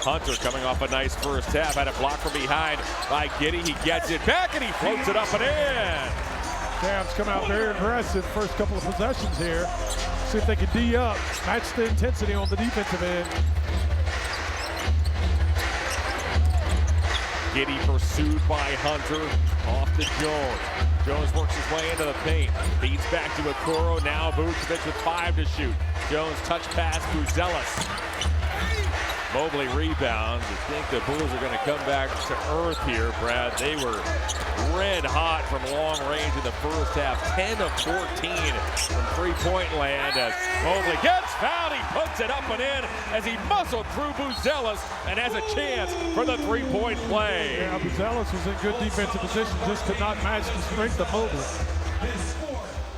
Hunter coming off a nice first half, had a block from behind by Giddey. He gets it back and he floats it up and in. Cavs come out very aggressive first couple of possessions here. See if they can D up, match the intensity on the defensive end. Giddey pursued by Hunter, off to Jones. Jones works his way into the paint, feeds back to Okoro, now Vucevic with 5 to shoot. Jones touch pass, Buzelis. Mobley rebounds. I think the Bulls are going to come back to earth here, Brad. They were red hot from long range in the first half, 10 of 14 from three-point land as Mobley gets fouled. He puts it up and in as he muscled through Buzelis and has a chance for the three-point play. Yeah, Buzelis was in good defensive position, just could not match the strength of Mobley.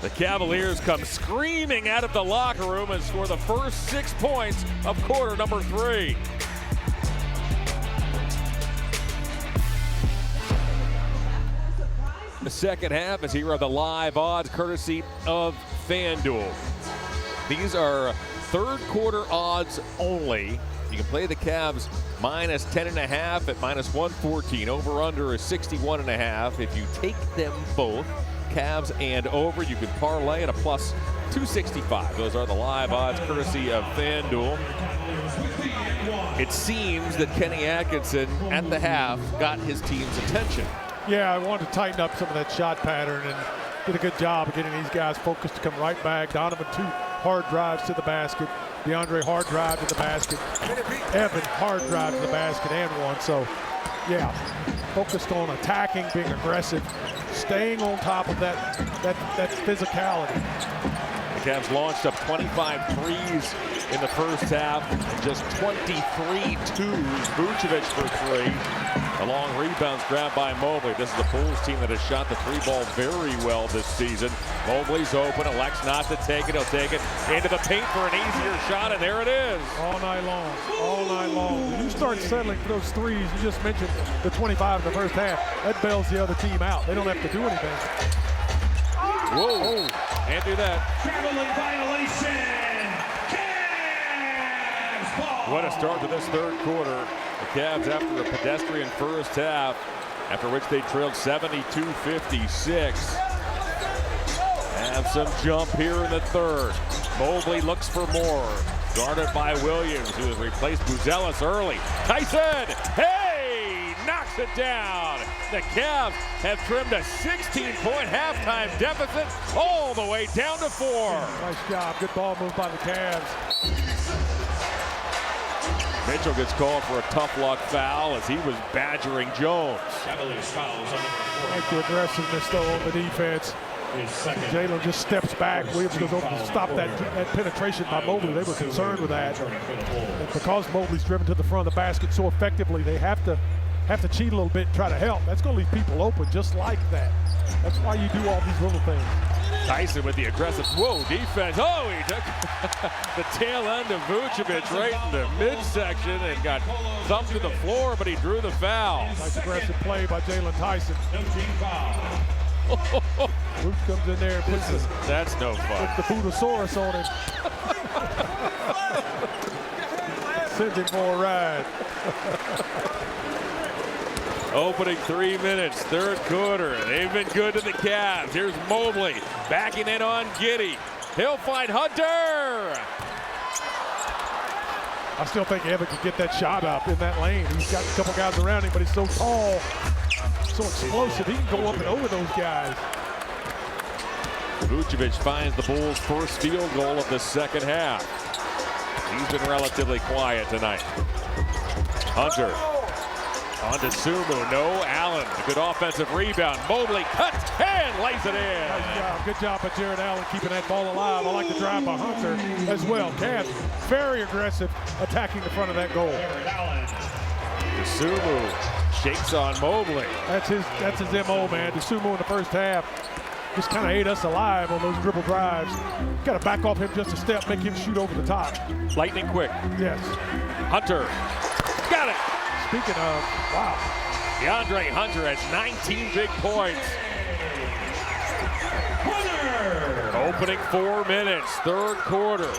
The Cavaliers come screaming out of the locker room and score the first 6 points of quarter number 3. The second half is here are the live odds courtesy of FanDuel. These are third quarter odds only. You can play the Cavs minus 10.5 at minus 114. Over under is 61.5. If you take them both, Cavs and over, you can parlay at a plus 265. Those are the live odds courtesy of FanDuel. It seems that Kenny Atkinson at the half got his team's attention. Yeah, I wanted to tighten up some of that shot pattern and did a good job of getting these guys focused to come right back. Donovan 2 hard drives to the basket. DeAndre hard drive to the basket. Evan hard drive to the basket and one. So, yeah, focused on attacking, being aggressive, staying on top of that physicality. The Cavs launched up 25 threes in the first half, and just 23 twos. Vucevic for 3. A long rebounds grabbed by Mobley. This is the Bulls team that has shot the 3-ball very well this season. Mobley's open, elects not to take it. He'll take it into the paint for an easier shot, and there it is. All night long, all night long. When you start settling for those threes, you just mentioned the 25 in the first half, that bails the other team out. They don't have to do anything. Whoa, can't do that. Traveling violation. Cavs ball. What a start to this third quarter. The Cavs after a pedestrian first half, after which they trailed 72-56. Have some jump here in the third. Mobley looks for more. Guarded by Williams, who has replaced Buzelis early. Tyson, hey, knocks it down. The Cavs have trimmed a 16-point halftime deficit all the way down to 4. Nice job, good ball move by the Cavs. Mitchell gets called for a tough luck foul as he was badgering Jones. Cavaliers fouls on number 4. Like the aggressiveness though on the defense. Jalen just steps back. Williams goes over to stop that penetration by Mobley. They were concerned with that. And because Mobley's driven to the front of the basket so effectively, they have to cheat a little bit and try to help. That's going to leave people open just like that. That's why you do all these little things. Tyson with the aggressive, defense. Oh, he took the tail end of Vucevic right in the midsection and got thumped to the floor, but he drew the foul. Nice aggressive play by Jalen Tyson. Vooch comes in there and puts that's no fun. Puts the Budosaurus on him. Sends him for a ride. Opening 3 minutes, third quarter. They've been good to the Cavs. Here's Mobley backing in on Giddey. He'll find Hunter. I still think Evan could get that shot up in that lane. He's got a couple guys around him, but he's so tall, so explosive. He can go up and over those guys. Vucevic finds the Bulls' first field goal of the second half. He's been relatively quiet tonight. Hunter. On to Sumu, no, Allen, a good offensive rebound. Mobley cuts and lays it in. Nice job, good job by Jared Allen keeping that ball alive. I like the drive by Hunter as well. Cavs very aggressive attacking the front of that goal. Sumu shakes on Mobley. That's his MO, man. Sumu in the first half just kind of ate us alive on those dribble drives. Got to back off him just a step, make him shoot over the top. Lightning quick. Yes. Hunter. Got it. Speaking of, wow. DeAndre Hunter has 19 big points. Opening 4 minutes, third quarter.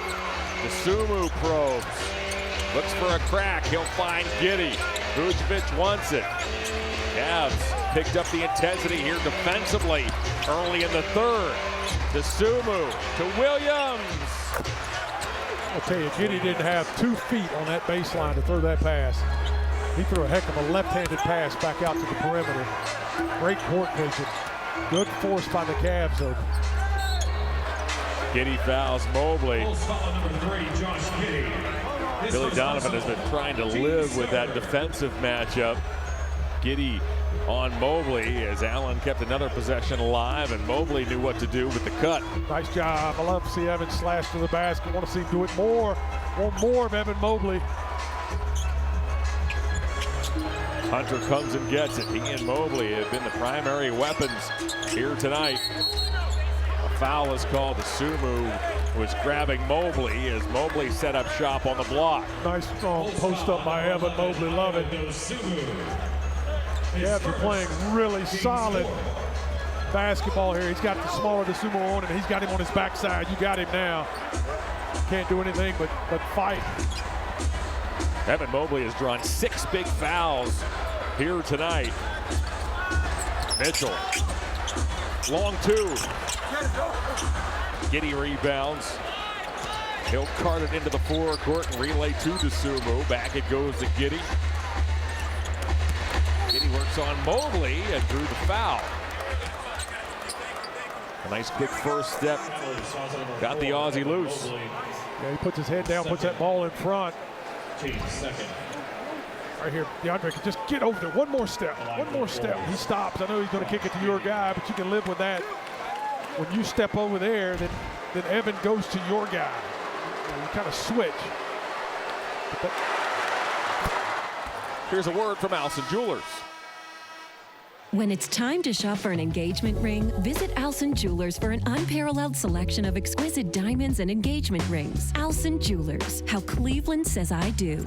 DeSumo probes. Looks for a crack. He'll find Giddey. Vucevic wants it. Cavs picked up the intensity here defensively early in the third. DeSumo to Williams. I'll tell you, Giddey didn't have 2 feet on that baseline to throw that pass. He threw a heck of a left-handed pass back out to the perimeter. Great court vision. Good force by the Cavs, though. Giddey fouls Mobley. Billy Donovan has been trying to live with that defensive matchup. Giddey on Mobley as Allen kept another possession alive, and Mobley knew what to do with the cut. Nice job. I love to see Evan slash to the basket. I want to see him do it more. Want more of Evan Mobley. Hunter comes and gets it. He and Mobley have been the primary weapons here tonight. A foul is called. DeSumo was grabbing Mobley as Mobley set up shop on the block. Nice strong post up by Evan Mobley. Love it. Cavs are playing really solid basketball here. He's got the smaller DeSumo on, and he's got him on his backside. You got him now. Can't do anything but fight. Evan Mobley has drawn 6 big fouls here tonight. Mitchell, long 2. Giddey rebounds. He'll cart it into the forecourt and relay to DeSumo. Back it goes to Giddey. Giddey works on Mobley and drew the foul. A nice quick first step. Got the Aussie loose. Yeah, he puts his head down, puts that ball in front. Right here, DeAndre can just get over there. One more step. He stops. I know he's going to kick it to your guy, but you can live with that. When you step over there, then Evan goes to your guy. You kind of switch. Here's a word from Alson Jewelers. When it's time to shop for an engagement ring, visit Alson Jewelers for an unparalleled selection of exquisite diamonds and engagement rings. Alson Jewelers, how Cleveland says I do.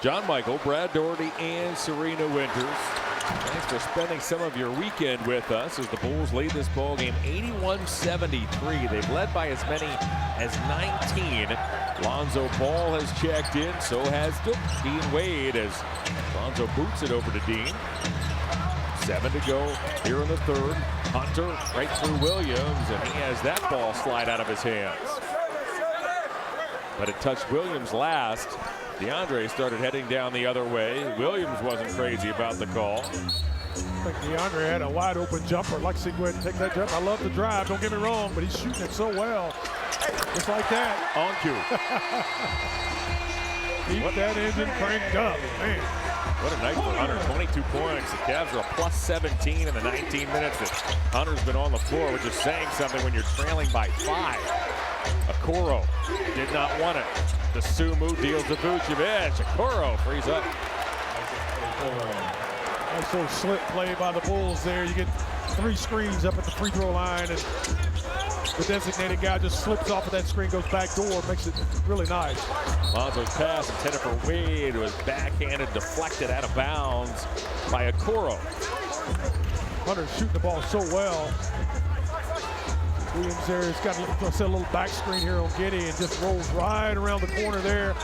John Michael, Brad Doherty, and Serena Winters. Thanks for spending some of your weekend with us as the Bulls lead this ball game 81-73. They've led by as many as 19. Lonzo Ball has checked in, so has Dean Wade as Lonzo boots it over to Dean. 7 to go here in the third. Hunter right through Williams, and he has that ball slide out of his hands. But it touched Williams last. DeAndre started heading down the other way. Williams wasn't crazy about the call. I think DeAndre had a wide open jumper. I'd like to see go ahead and take that jump. I love the drive, don't get me wrong, but he's shooting it so well. Just like that. On cue. Keep that engine cranked up, man. What a night for Hunter, 22 points. The Cavs are a plus 17 in the 19 minutes that Hunter's been on the floor, which is saying something when you're trailing by 5. Okoro did not want it. DeSumo deals to Vucevic. Okoro frees up. Nice little slip play by the Bulls there. You get 3 screens up at the free throw line, and the designated guy just slips off of that screen, goes back door, makes it really nice. Lonzo's pass intended for Wade was backhanded, deflected out of bounds by Okoro. Hunter's shooting the ball so well. Williams there has got a little back screen here on Giddey and just rolls right around the corner there.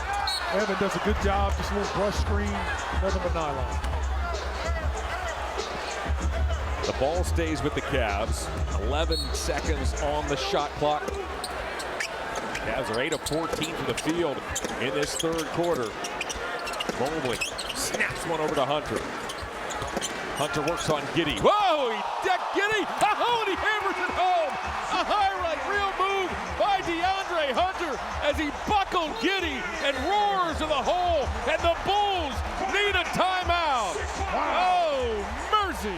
Evan does a good job, just a little brush screen, nothing but nylon. The ball stays with the Cavs. 11 seconds on the shot clock. Cavs are 8 of 14 from the field in this third quarter. Mobley snaps one over to Hunter. Hunter works on Giddey. Whoa, he decked Giddey. Oh, and he hammers it home. A highlight real move by DeAndre Hunter as he buckled Giddey and roars to the hole, and the Bulls need a timeout. Wow. Oh, mercy.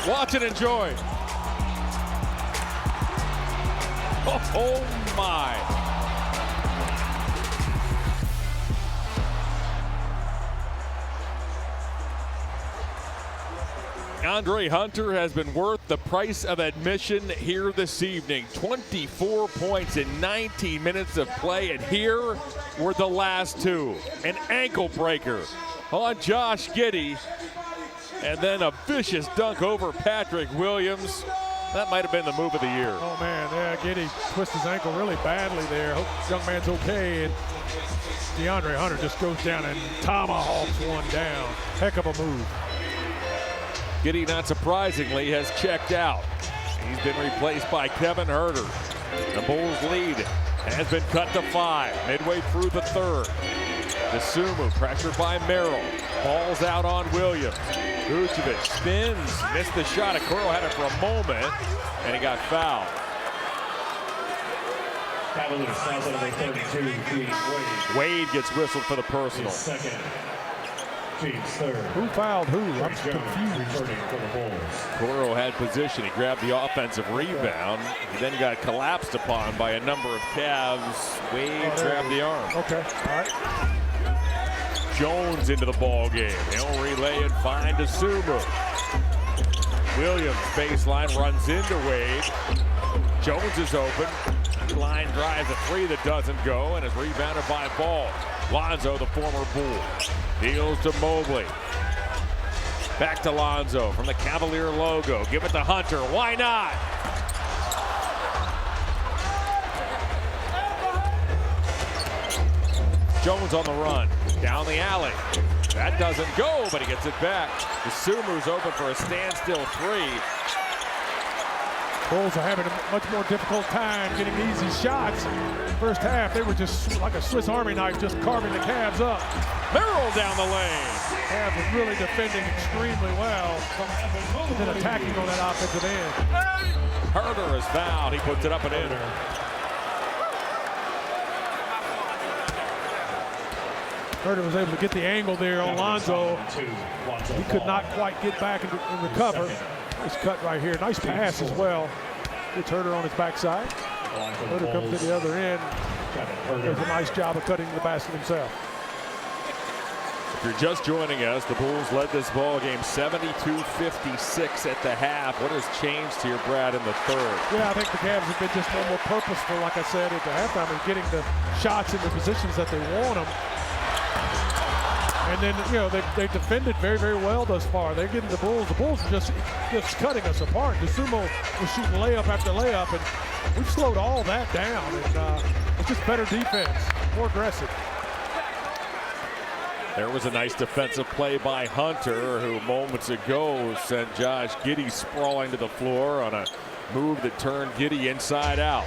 Watch and enjoy. Oh my. DeAndre Hunter has been worth the price of admission here this evening. 24 points in 19 minutes of play, and here were the last two. An ankle breaker on Josh Giddey, and then a vicious dunk over Patrick Williams. That might have been the move of the year. Oh, man, yeah, Giddey twisted his ankle really badly there. Hope the young man's okay, and DeAndre Hunter just goes down and tomahawks one down. Heck of a move. Giddey, not surprisingly, has checked out. He's been replaced by Kevin Huerter. The Bulls lead has been cut to 5 midway through the third. Dosunmu pressured by Merrill. Ball's out on Williams. Vucevic spins, missed the shot. Okoro had it for a moment, and he got fouled. Cavaliers fouls out number 32, Wade. Wade gets whistled for the personal. His second. Team's third. Who fouled who? I'm confused. Returning for the Bulls. Okoro had position. He grabbed the offensive rebound. He then got collapsed upon by a number of Cavs. Wade grabbed the arm. Okay, all right. Jones into the ball game. He'll relay and find Dosunmu. Williams baseline runs into Wade. Jones is open. Line drives a three that doesn't go and is rebounded by Ball. Lonzo, the former Bull, deals to Mobley. Back to Lonzo from the Cavalier logo. Give it to Hunter. Why not? Jones on the run. Down the alley. That doesn't go, but he gets it back. Dosunmu's open for a standstill three. Bulls are having a much more difficult time getting easy shots. First half, they were just like a Swiss Army knife, just carving the Cavs up. Merrill down the lane. Cavs was really defending extremely well, and then attacking on that offensive end. Huerter is fouled. He puts it up and in. Huerter was able to get the angle there on Lonzo. He could not quite get back and recover. This cut right here. Nice pass as well. Gets Huerter on his backside. Huerter comes to the other end. Does a nice job of cutting the basket himself. If you're just joining us, the Bulls led this ball game 72-56 at the half. What has changed here, Brad, in the third? Yeah, I think the Cavs have been just a little more purposeful, like I said, at the halftime, and getting the shots in the positions that they want them. And then, you know, they defended very, very well thus far. They're getting the Bulls. The Bulls are just cutting us apart. Dosunmu was shooting layup after layup, and we've slowed all that down. And it's just better defense, more aggressive. There was a nice defensive play by Hunter, who moments ago sent Josh Giddey sprawling to the floor on a move that turned Giddey inside out.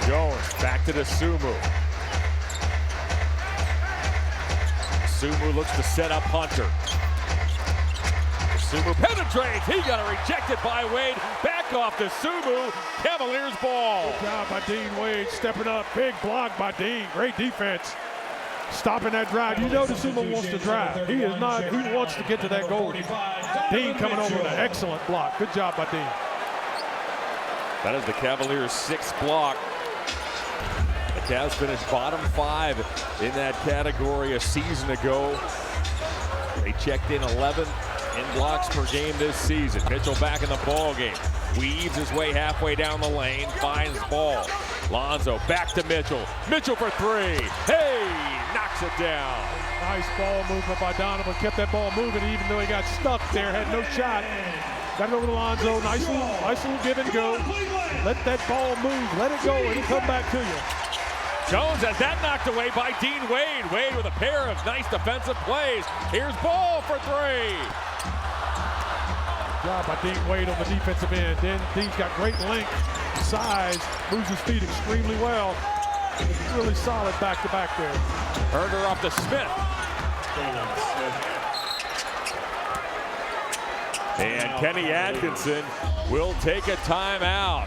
Jones back to Dosunmu. Dosunmu looks to set up Hunter. Dosunmu penetrates. He got it rejected by Wade. Back off Dosunmu. Cavaliers ball. Good job by Dean Wade stepping up. Big block by Dean. Great defense. Stopping that drive. You know Dosunmu wants to drive. He is not. He wants to get to that goal. Dean coming over with an excellent block. Good job by Dean. That is the Cavaliers' 6th block. The Cavs finished bottom 5 in that category a season ago. They checked in 11 in blocks per game this season. Mitchell back in the ball game. Weaves his way halfway down the lane, finds Ball. Lonzo back to Mitchell. Mitchell for 3. Hey, knocks it down. Nice ball movement by Donovan. Kept that ball moving even though he got stuck there, had no shot. Got it over to Lonzo. Nice little give and go. Let that ball move. Let it go. It'll come back to you. Jones has that knocked away by Dean Wade. Wade with a pair of nice defensive plays. Here's Ball for 3. Good job by Dean Wade on the defensive end. Then Dean's got great length, size, moves his feet extremely well. Really solid back-to-back there. Huerter off to Smith. And Kenny Atkinson will take a timeout.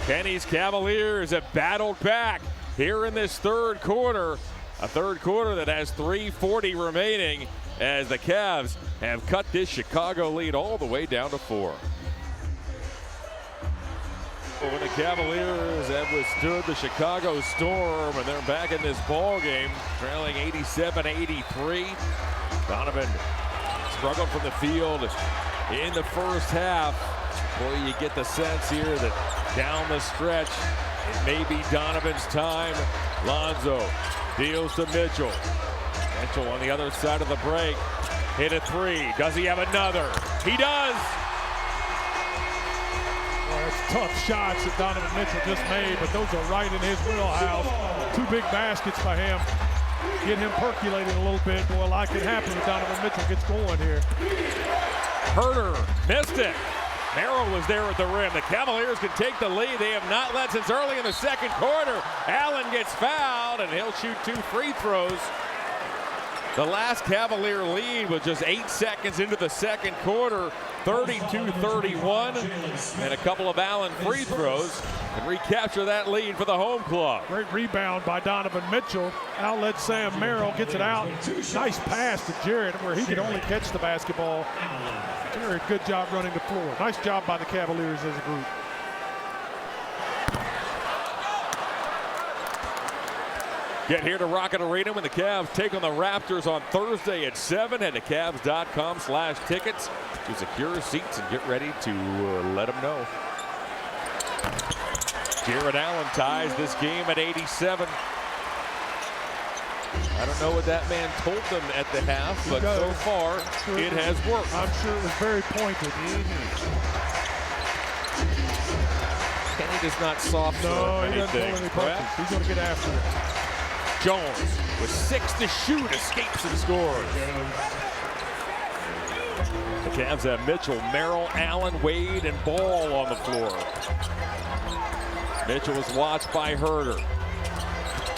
Kenny's Cavaliers have battled back here in this third quarter. A third quarter that has 3:40 remaining as the Cavs have cut this Chicago lead all the way down to 4. when the Cavaliers have withstood the Chicago Storm, and they're back in this ball game, trailing 87-83. Donovan struggled from the field in the first half. Boy, you get the sense here that down the stretch, it may be Donovan's time. Lonzo deals to Mitchell. Mitchell on the other side of the break. Hit a three. Does he have another? He does. Well, that's tough shots that Donovan Mitchell just made, but those are right in his wheelhouse. 2 big baskets by him. Get him percolating a little bit. Boy, a lot can happen when Donovan Mitchell gets going here. Herter missed it. Merrill was there at the rim. The Cavaliers can take the lead. They have not led since early in the second quarter. Allen gets fouled, and he'll shoot 2 free throws. The last Cavalier lead was just 8 seconds into the second quarter, 32-31, and a couple of Allen free throws and recapture that lead for the home club. Great rebound by Donovan Mitchell. Outlet Sam Merrill gets it out. Nice pass to Jarrett where he could only catch the basketball. Jarrett, good job running the floor. Nice job by the Cavaliers as a group. Get here to Rocket Arena when the Cavs take on the Raptors on Thursday at 7. Head to Cavs.com/tickets to secure seats and get ready to let them know. Jared Allen ties this game at 87. I don't know what that man told them at the half, but so far it has worked. I'm sure it was very pointed. Kenny does not soft No, he doesn't anything. pull any punches. He's going to get after it. Jones with 6 to shoot, escapes and scores. The Cavs have Mitchell, Merrill, Allen, Wade, and Ball on the floor. Mitchell is watched by Herter.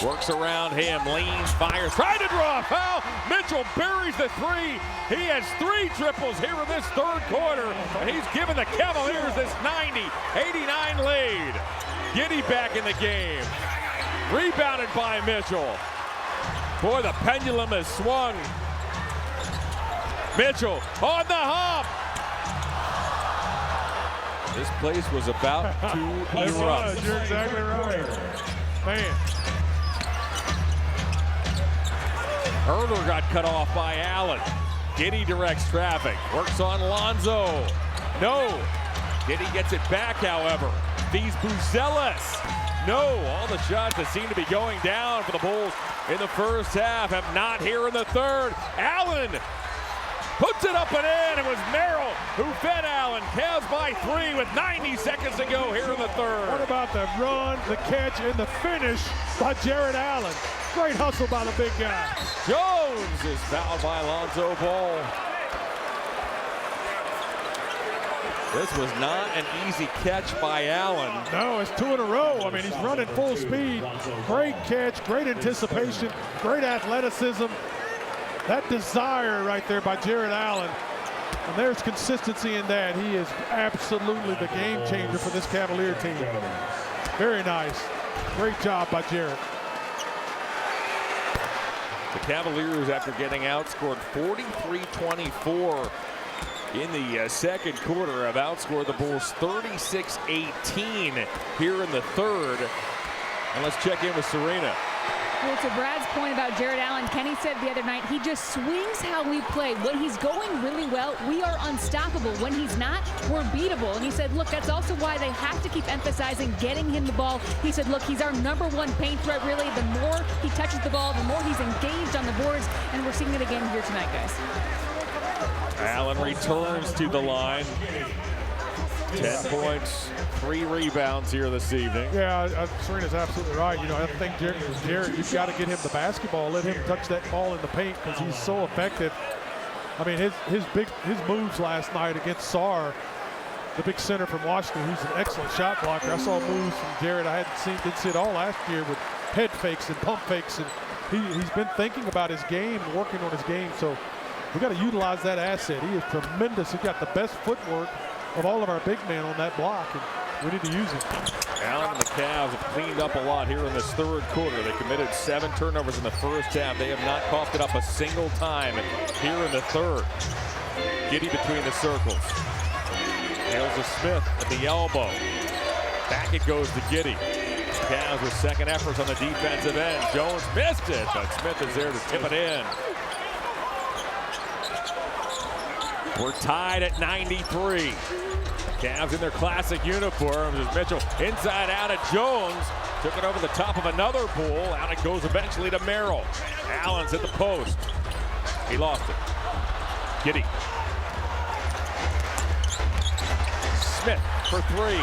Works around him, leans, fires, trying to draw a foul. Mitchell buries the 3. He has 3 triples here in this third quarter, and he's given the Cavaliers this 90-89 lead. Giddey back in the game. Rebounded by Mitchell. Boy, the pendulum has swung. Mitchell on the hop. This place was about to erupt. You're exactly right. Man. Herter got cut off by Allen. Giddey directs traffic. Works on Lonzo. No. Giddey gets it back, however. These Buzelis. No, all the shots that seem to be going down for the Bulls in the first half have not here in the third. Allen puts it up and in. It was Merrill who fed Allen. Cavs by 3 with 90 seconds to go here in the third. What about the run, the catch, and the finish by Jared Allen? Great hustle by the big guy. Jones is fouled by Lonzo Ball. This was not an easy catch by Allen. No, it's 2 in a row. I mean, he's running full speed. Great catch, great anticipation, great athleticism. That desire right there by Jared Allen. And there's consistency in that. He is absolutely the game changer for this Cavalier team. Very nice. Great job by Jared. The Cavaliers, after getting outscored 43-24 in the second quarter, have outscored the Bulls 36-18 here in the third. And let's check in with Serena. Well, to Brad's point about Jared Allen, Kenny said the other night, he just swings how we play. When he's going really well, we are unstoppable. When he's not, we're beatable. And he said, look, that's also why they have to keep emphasizing getting him the ball. He said, look, he's our #1 paint threat, really. The more he touches the ball, the more he's engaged on the boards. And we're seeing it again here tonight, guys. Allen returns to the line. 10 points, 3 rebounds here this evening. Yeah, Serena's absolutely right. You know, I think Jared, you've got to get him the basketball, let him touch that ball in the paint because he's so effective. I mean, his moves last night against Sarr, the big center from Washington, who's an excellent shot blocker. I saw moves from Jared I didn't see it all last year with head fakes and pump fakes, and he's been thinking about his game and working on his game. So we got to utilize that asset. He is tremendous. He's got the best footwork of all of our big men on that block, and we need to use him. Allen and the Cavs have cleaned up a lot here in this third quarter. They committed 7 turnovers in the first half. They have not coughed it up a single time here in the third. Giddey between the circles. Nails to Smith at the elbow. Back it goes to Giddey. Cavs with second efforts on the defensive end. Jones missed it, but Smith is there to tip it in. We're tied at 93. Cavs in their classic uniforms as Mitchell inside out at Jones. Took it over the top of another Bull. Out it goes eventually to Merrill. Allen's at the post. He lost it. Giddey. Smith for three.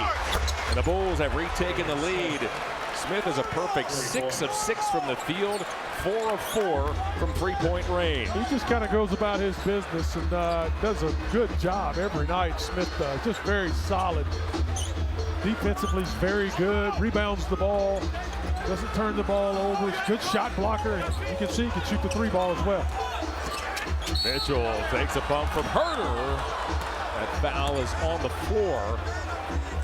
And the Bulls have retaken the lead. Smith is a perfect 6 of 6 from the field, 4 of 4 from three-point range. He just kind of goes about his business and does a good job every night. Smith does, just very solid. Defensively, he's very good. Rebounds the ball, doesn't turn the ball over. He's a good shot blocker, and you can see he can shoot the three ball as well. Mitchell takes a bump from Herter. That foul is on the floor.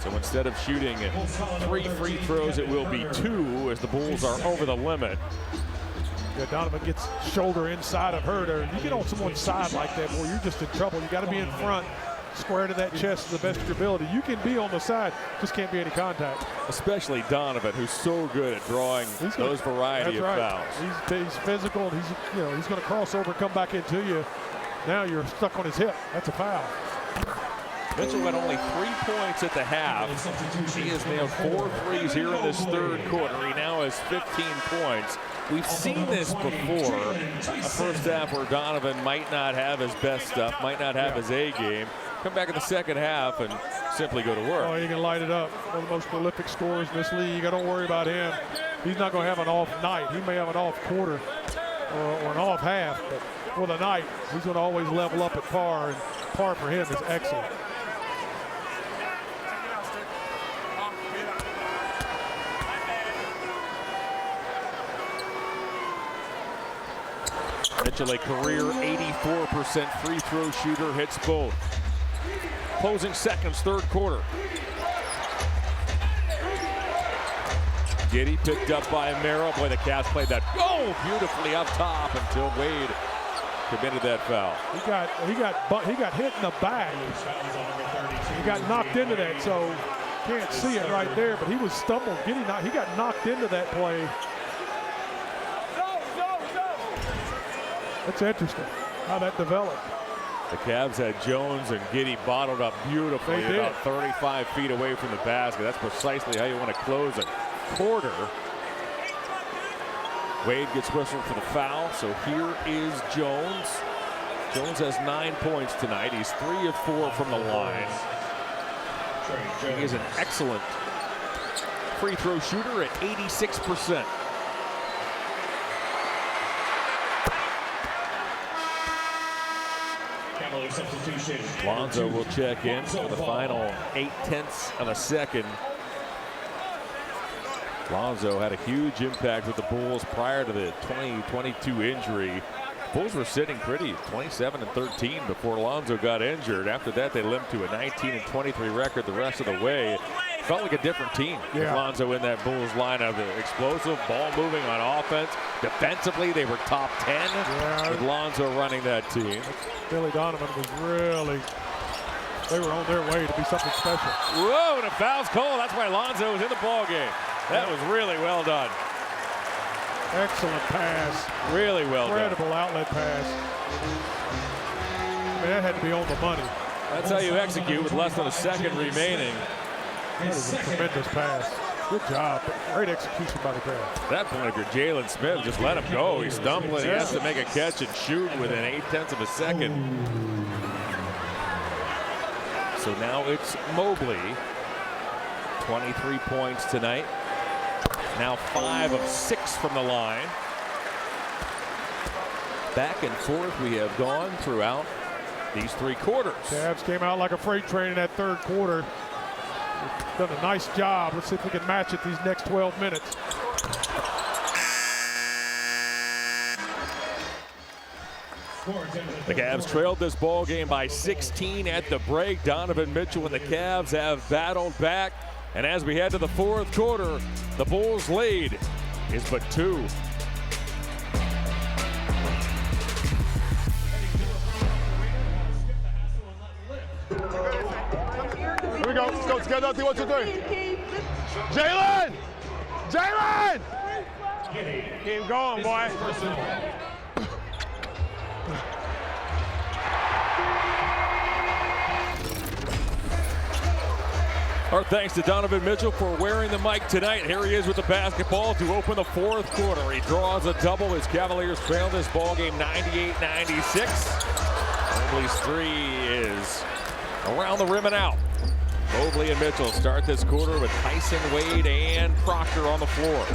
So instead of shooting 3 free throws, it will be 2 as the Bulls are over the limit. Yeah, Donovan gets shoulder inside of Herter. You get on someone's side like that, boy, you're just in trouble. You got to be in front, square to that chest to the best of your ability. You can be on the side, just can't be any contact. Especially Donovan, who's so good at drawing those variety of fouls. He's physical, and he's going to cross over, come back into you. Now you're stuck on his hip. That's a foul. Mitchell had only 3 points at the half. He has nailed 4 threes here in this third quarter. He now has 15 points. We've seen this before. A first half where Donovan might not have his best stuff, might not have his A game. Come back in the second half and simply go to work. Oh, he can light it up. One of the most prolific scorers in this league. Don't worry about him. He's not going to have an off night. He may have an off quarter or an off half, but for the night, he's going to always level up at par, and par for him is excellent. Mitchell, a career 84% free throw shooter, hits both. Closing seconds, third quarter. Giddey picked up by Merrill. Boy, the Cavs played that beautifully up top until Wade committed that foul. He got hit in the back. He got knocked into that, so can't see it right there, but he was stumbled. He got knocked into that play. That's interesting how that developed. The Cavs had Jones and Giddey bottled up beautifully about 35 feet away from the basket. That's precisely how you want to close a quarter. Wade gets whistled for the foul, so here is Jones. Jones has 9 points tonight. He's 3 of 4 from the line. He is an excellent free throw shooter at 86%. Lonzo will check in for the final 0.8 of a second. Lonzo had a huge impact with the Bulls prior to the 2022 injury. Bulls were sitting pretty, 27-13 before Lonzo got injured. After that, they limped to a 19-23 record the rest of the way. Felt like a different team with Lonzo in that Bulls lineup. Explosive, ball moving on offense. Defensively, they were top 10 with Lonzo running that team. Billy Donovan was they were on their way to be something special. Whoa, and a foul's called. That's why Lonzo was in the ball game. That was really well done. Excellent pass. Really well done. Incredible outlet pass. I mean, that had to be on the money. That's how you execute with less than a second remaining. That was a tremendous pass. Good job. Great execution by the Cavs. At that point, if you're Jalen Smith, just let him go. He's stumbling. He has to make a catch and shoot within 0.8 of a second. So now it's Mobley. 23 points tonight. Now 5 of 6 from the line. Back and forth we have gone throughout these 3 quarters. Cavs came out like a freight train in that third quarter. Done a nice job. Let's see if we can match it these next 12 minutes. The Cavs trailed this ball game by 16 at the break. Donovan Mitchell and the Cavs have battled back. And as we head to the fourth quarter, the Bulls' lead is but 2. Here we go. Let's go together. 1, 2, 3. Jalen! Jalen! Keep going, boy. Our thanks to Donovan Mitchell for wearing the mic tonight. Here he is with the basketball to open the fourth quarter. He draws a double. His Cavaliers trail this ball game 98-96. Mobley's three is around the rim and out. Mobley and Mitchell start this quarter with Tyson, Wade, and Proctor on the floor.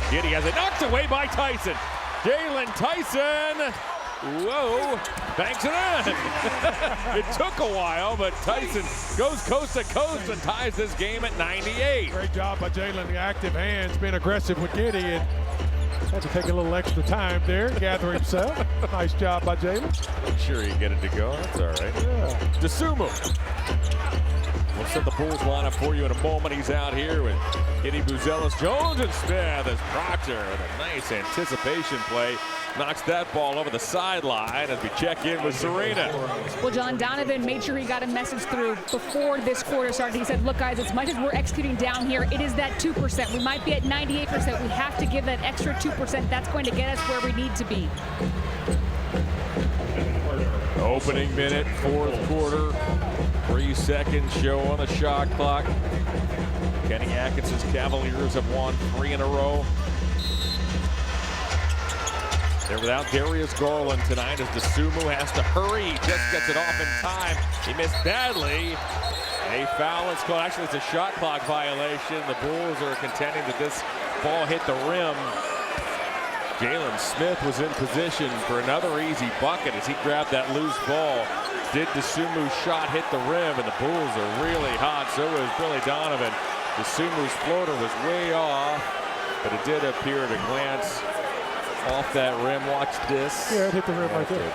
Giddey has it knocked away by Tyson. Jalen Tyson. Whoa, banks it in. It took a while, but Tyson goes coast to coast and ties this game at 98. Great job by Jalen, the active hands, being aggressive with Giddey, and had to take a little extra time there, gather himself. Nice job by Jalen. Make sure you get it to go, that's all right. Yeah. DeSumo. We'll set the Bulls lineup for you in a moment. He's out here with Giddey, Buzelis, Jones, and Smith as Proctor with a nice anticipation play. Knocks that ball over the sideline as we check in with Serena. Well, John, Donovan made sure he got a message through before this quarter started. He said, look, guys, as much as we're executing down here, it is that 2%. We might be at 98%. We have to give that extra 2%. That's going to get us where we need to be. Opening minute, fourth quarter. 3 seconds show on the shot clock. Kenny Atkinson's Cavaliers have won 3 in a row. They're without Darius Garland tonight as DeSumo has to hurry. He just gets it off in time. He missed badly. A foul is called. Actually, it's a shot clock violation. The Bulls are contending that this ball hit the rim. Jalen Smith was in position for another easy bucket as he grabbed that loose ball. Did DeSumu's shot hit the rim, and the Bulls are really hot. So is Billy Donovan. DeSumu's floater was way off, but it did appear to glance off that rim. Watch this. Yeah, it hit the rim right there.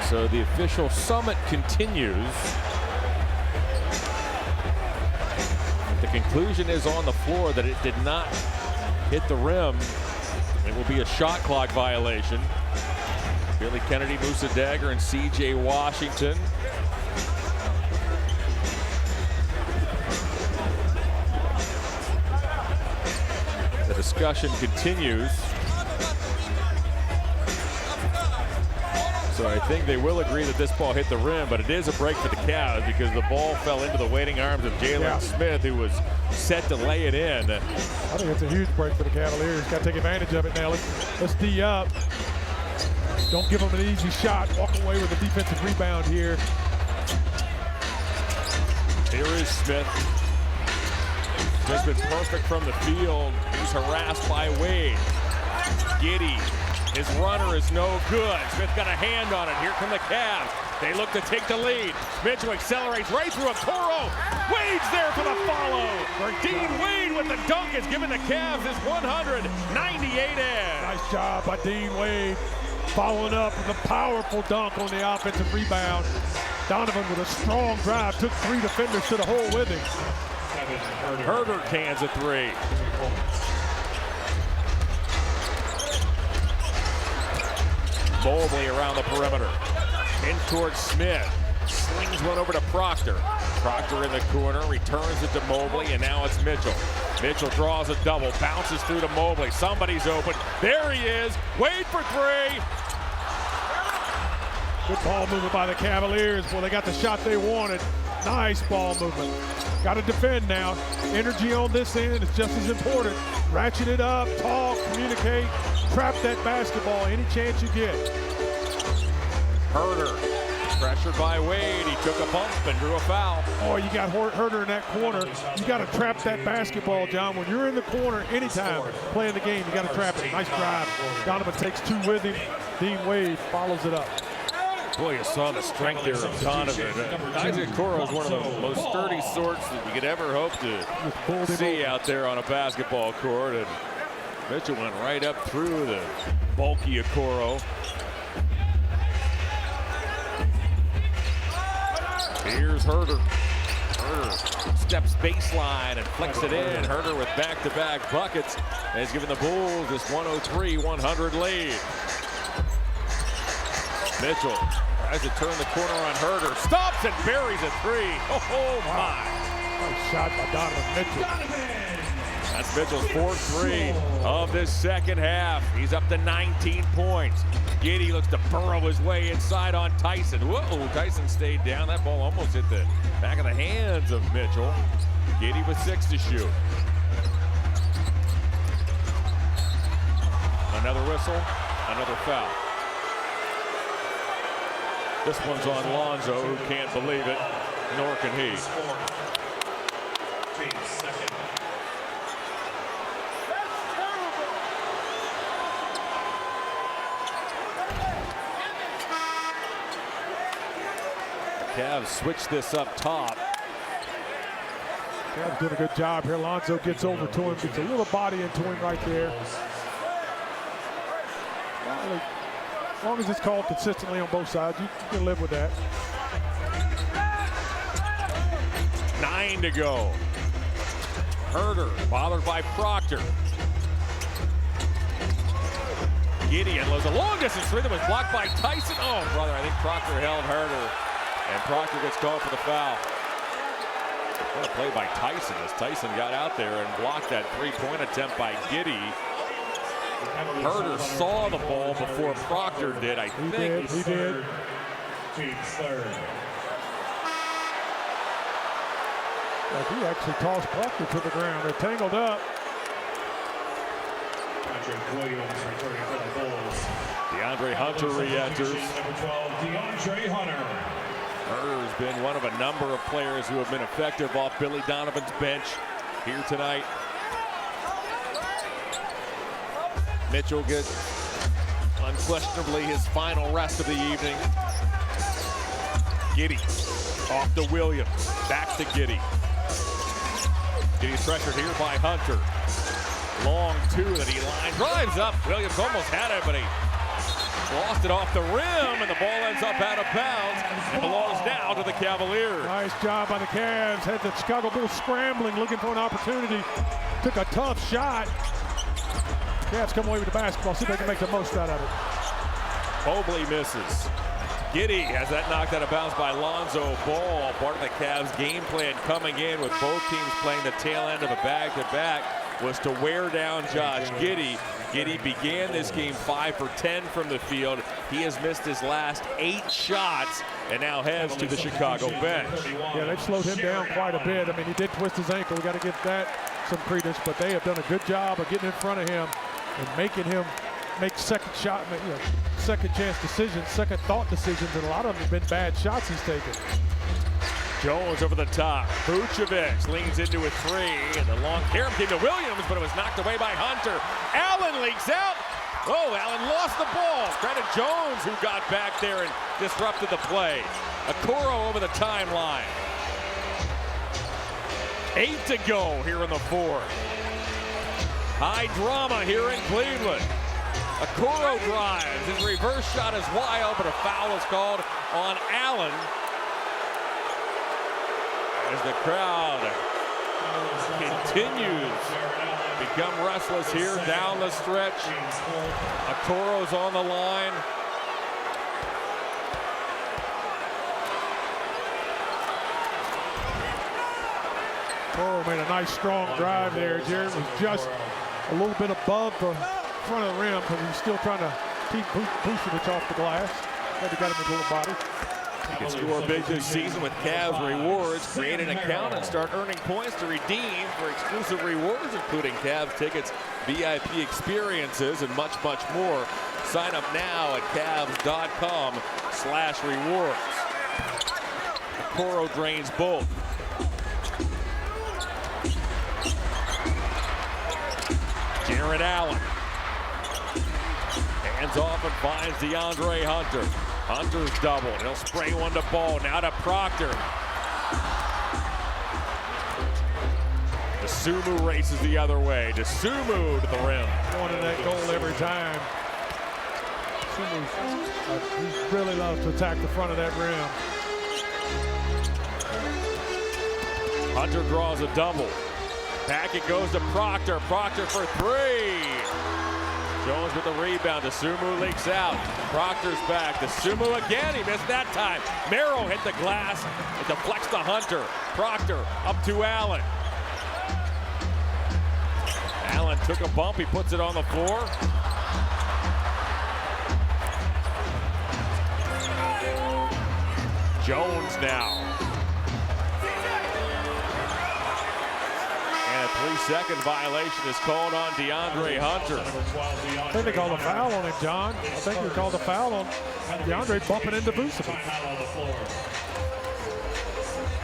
So the official summit continues. The conclusion is on the floor that it did not hit the rim. It will be a shot clock violation. Billy Kennedy, Musa Dagger, and C.J. Washington. The discussion continues. So I think they will agree that this ball hit the rim, but it is a break for the Cavs because the ball fell into the waiting arms of Jalen Smith, who was set to lay it in. I think it's a huge break for the Cavaliers. Got to take advantage of it now. Let's D up. Don't give them an easy shot. Walk away with a defensive rebound here. Here is Smith. Smith's been perfect from the field. He's harassed by Wade. Giddey. His runner is no good. Smith got a hand on it. Here come the Cavs. They look to take the lead. Mitchell accelerates right through Okoro. Wade's there for the follow. Dean Wade with the dunk has given the Cavs his 198 edge. Nice job by Dean Wade. Following up with a powerful dunk on the offensive rebound. Donovan with a strong drive. Took 3 defenders to the hole with him. Herder cans a 3. Mobley around the perimeter. In towards Smith. Slings one over to Proctor. Proctor in the corner, returns it to Mobley, and now it's Mitchell. Mitchell draws a double, bounces through to Mobley. Somebody's open. There he is. Wade for 3. Good ball movement by the Cavaliers. Well, they got the shot they wanted. Nice ball movement. Got to defend now. Energy on this end is just as important. Ratchet it up, talk, communicate, trap that basketball any chance you get. Herder, pressured by Wade. He took a bump and drew a foul. Oh, you got Herder in that corner. You got to trap that basketball, John. When you're in the corner anytime playing the game, you got to trap it. Nice drive. Donovan takes 2 with him. Dean Wade follows it up. Boy, you saw the strength there of Donovan. Isaac Okoro is one of the most sturdy sorts that you could ever hope to see out there on a basketball court. And Mitchell went right up through the bulky Okoro. Here's Herder. Herder steps baseline and flicks it in. Herder with back-to-back buckets has given the Bulls this 103-100 lead. Mitchell tries to turn the corner on Herder. Stops and buries a three. Oh my. Nice shot by Donovan Mitchell. That's Mitchell's fourth three of this second half. He's up to 19 points. Giddey looks to burrow his way inside on Tyson. Whoa, Tyson stayed down. That ball almost hit the back of the hands of Mitchell. Giddey with 6 to shoot. Another whistle, another foul. This one's on Lonzo, who can't believe it, nor can he. Cavs switch this up top. Cavs doing a good job here. Lonzo gets over to him, gets a little body into him right there. As long as it's called consistently on both sides, you can live with that. 9 to go. Herder bothered by Proctor. Gideon lows a long distance three that was blocked by Tyson. Oh, brother, I think Proctor held Herder. And Proctor gets called for the foul. What a play by Tyson as Tyson got out there and blocked that three-point attempt by Giddey. Herder saw the ball before Proctor did, I think. He did. He actually tossed Proctor to the ground. They're tangled up. DeAndre Hunter re-enters. DeAndre Hunter. Herder's been one of a number of players who have been effective off Billy Donovan's bench here tonight. Mitchell gets unquestionably his final rest of the evening. Giddey off to Williams, back to Giddey. Giddey's pressured here by Hunter. Long two that he line drives up. Williams almost had it, but he lost it off the rim, and the ball ends up out of bounds and belongs now to the Cavaliers. Nice job by the Cavs. Had the Chicago Bulls scrambling, looking for an opportunity. Took a tough shot. Cavs come away with the basketball, see if they can make the most out of it. Mobley misses. Giddey has that knocked out of bounds by Lonzo Ball. Part of the Cavs' game plan coming in with both teams playing the tail end of a back-to-back was to wear down Josh Giddey. Giddey began this game 5 for 10 from the field. He has missed his last 8 shots and now heads to the Chicago bench. Yeah, they've slowed him down quite a bit. I mean, he did twist his ankle. We got to give that some credence, but they have done a good job of getting in front of him and making him make second chance decisions, second thought decisions, and a lot of them have been bad shots he's taken. Jones over the top. Vucevic leans into a three, and the long carom came to Williams, but it was knocked away by Hunter. Allen leaks out. Oh, Allen lost the ball. Credit Jones, who got back there and disrupted the play. Okoro over the timeline. 8 to go here in the fourth. High drama here in Cleveland. Okoro drives. His reverse shot is wild, but a foul is called on Allen. As the crowd continues to become restless here down the stretch. Okoro's on the line. Okoro made a nice strong drive there. Jared was just a little bit above the front of the rim because he's still trying to keep Vucevic off the glass. Had to get him a little body. You can score big this season with Cavs Rewards. Create an account and start earning points to redeem for exclusive rewards, including Cavs tickets, VIP experiences, and much, much more. Sign up now at Cavs.com/rewards. Okoro drains both. Jarrett Allen. Hands off and finds DeAndre Hunter. Hunter's double. He'll spray one to Ball. Now to Proctor. Dosunmu races the other way. Dosunmu to the rim. Going to that goal every time. Dosunmu he really loves to attack the front of that rim. Hunter draws a double. Back it goes to Proctor. Proctor for three. Jones with the rebound. The Sumu leaks out. Proctor's back. The Sumu again. He missed that time. Merrill hit the glass. It deflects to Hunter. Proctor up to Allen. Allen took a bump. He puts it on the floor. Jones now. And a 3-second violation is called on DeAndre Hunter. I think they called a foul on him, John. I think they called a foul on DeAndre bumping into Vucevic.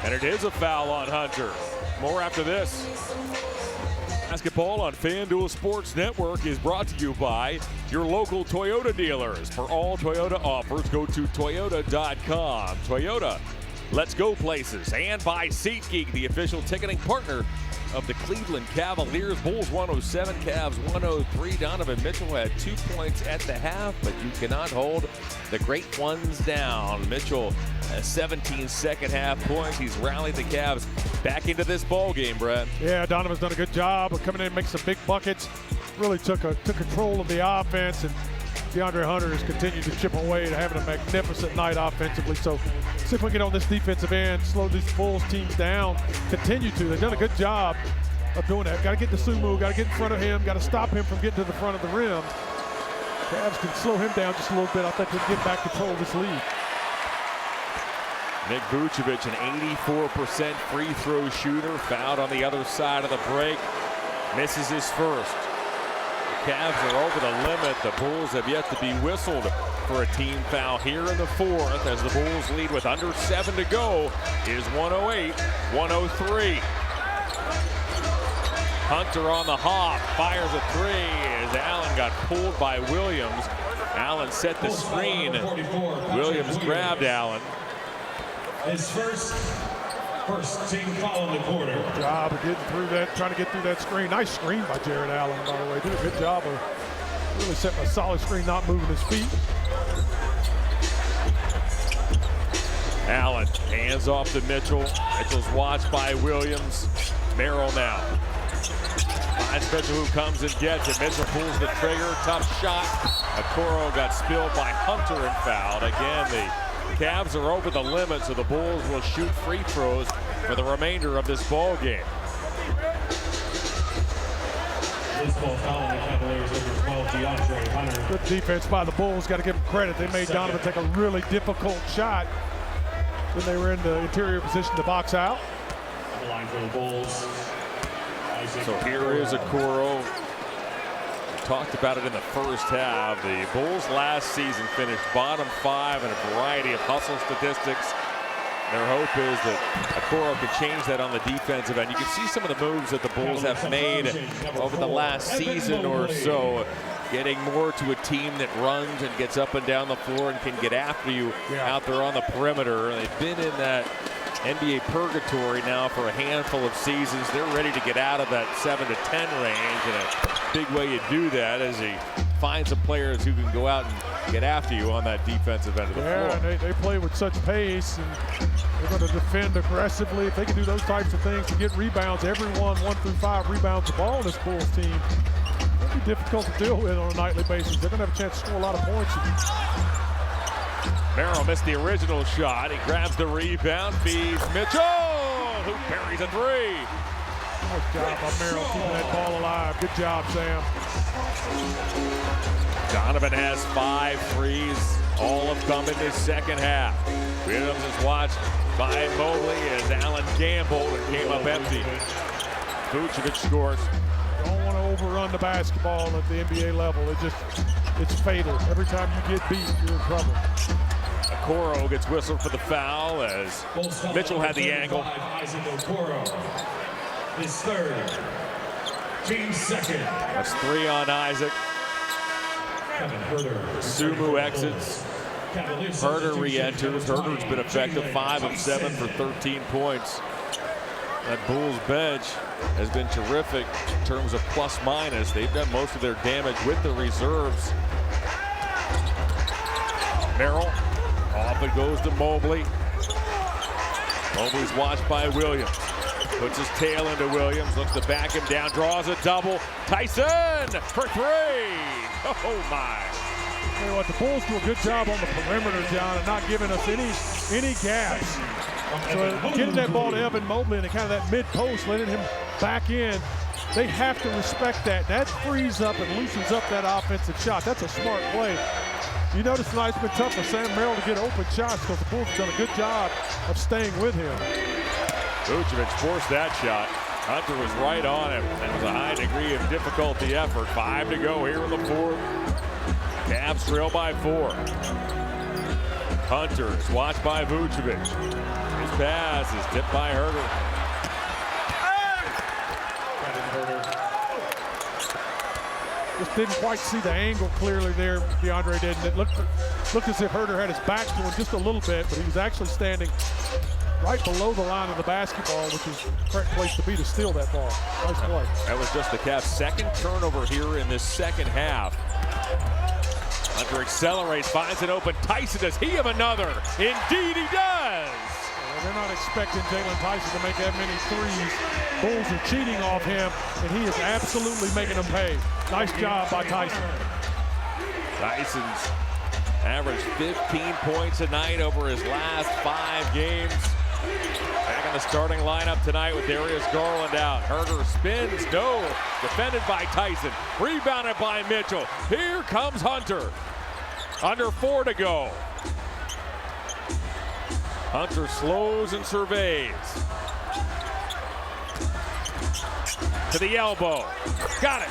And it is a foul on Hunter. More after this. Basketball on FanDuel Sports Network is brought to you by your local Toyota dealers. For all Toyota offers, go to Toyota.com. Toyota, let's go places. And by SeatGeek, the official ticketing partner of the Cleveland Cavaliers. Bulls 107, Cavs 103. Donovan Mitchell had 2 points at the half, but you cannot hold the great ones down. Mitchell has 17 second half points. He's rallied the Cavs back into this ball game, Brad. Yeah, Donovan's done a good job of coming in and making some big buckets. Really took control of the offense, and DeAndre Hunter has continued to chip away to having a magnificent night offensively. So see if we can get on this defensive end, slow these Bulls teams down, continue to. They've done a good job of doing that. Got to get to Sumu, got to get in front of him, got to stop him from getting to the front of the rim. Cavs can slow him down just a little bit. I think they can get back control of this lead. Nick Vucevic, an 84% free throw shooter, fouled on the other side of the break. Misses his first. The Cavs are over the limit. The Bulls have yet to be whistled for a team foul here in the fourth as the Bulls lead with under 7 to go. It is 108-103. Hunter on the hop, fires a three as Allen got pulled by Williams. Allen set the screen. Williams grabbed Allen. His first team foul in the quarter. Good job of getting through that, trying to get through that screen. Nice screen by Jared Allen, by the way. Did a good job of really setting a solid screen, not moving his feet. Allen hands off to Mitchell. Mitchell's watched by Williams. Merrill now. Finds Mitchell, who comes and gets it. Mitchell pulls the trigger. Tough shot. Okoro got spilled by Hunter and fouled. Again, the Cavs are over the limit, so the Bulls will shoot free throws for the remainder of this ball game. This ball foul on the Cavaliers over 12, DeAndre Hunter. Good defense by the Bulls. Got to give them credit. They made Donovan take a really difficult shot when they were in the interior position to box out. The line for the Bulls. So here is Okoro. We talked about it in the first half. The Bulls last season finished bottom 5 in a variety of hustle statistics. Their hope is that Okoro can change that on the defensive end. You can see some of the moves that the Bulls have made over the last season or so, getting more to a team that runs and gets up and down the floor and can get after you out there on the perimeter. They've been in that NBA purgatory now for a handful of seasons. They're ready to get out of that 7 to 10 range, and a big way you do that is he finds some players who can go out and get after you on that defensive end of the floor. And they play with such pace, and they're going to defend aggressively. If they can do those types of things to get rebounds, everyone 1 through 5 rebounds the ball in this Bulls team. It'll be difficult to deal with on a nightly basis. They're going to have a chance to score a lot of points. Merrill missed the original shot. He grabs the rebound, feeds Mitchell, who buries a three. Good job by Merrill keeping that ball alive. Good job, Sam. Donovan has 5 threes. All have come in this second half. Williams is watched by Mobley as Allen gambled and came up empty. Vucevic scores. Don't want to overrun the basketball at the NBA level. It's fatal. Every time you get beat, you're in trouble. Okoro gets whistled for the foul as Mitchell had the angle. His third, team second. That's 3 on Isaac. Sumu exits. Herter re-enters. Herter's been effective, 5 of 7 for 13 points. That Bulls bench has been terrific in terms of plus minus. They've done most of their damage with the reserves. Merrill, off it goes to Mobley. Mobley's watched by Williams. Puts his tail into Williams, looks to back him down, draws a double. Tyson for 3. Oh, my. Tell you what, the Bulls do a good job on the perimeter, John, and not giving us any gaps. So getting that ball to Evan Mobley and kind of that mid-post, letting him back in, they have to respect that. That frees up and loosens up that offensive shot. That's a smart play. You notice tonight it's been tough for Sam Merrill to get open shots because the Bulls have done a good job of staying with him. Vucevic forced that shot. Hunter was right on him. That was a high degree of difficulty effort. 5 to go here in the fourth. Cavs trail by 4. Hunter is watched by Vucevic. His pass is tipped by Herter. Just didn't quite see the angle clearly there. DeAndre didn't. It looked as if Herter had his back to him just a little bit, but he was actually standing right below the line of the basketball, which is the correct place to be to steal that ball. Nice play. That was just the Cavs' second turnover here in this second half. Hunter accelerates, finds an open Tyson. Does he have another? Indeed he does! Well, they're not expecting Jalen Tyson to make that many threes. Bulls are cheating off him, and he is absolutely making them pay. Nice job by Tyson. Tyson's averaged 15 points a night over his last 5 games. Back in the starting lineup tonight with Darius Garland out. Herter spins, no. Defended by Tyson. Rebounded by Mitchell. Here comes Hunter. Under 4 to go. Hunter slows and surveys. To the elbow. Got it.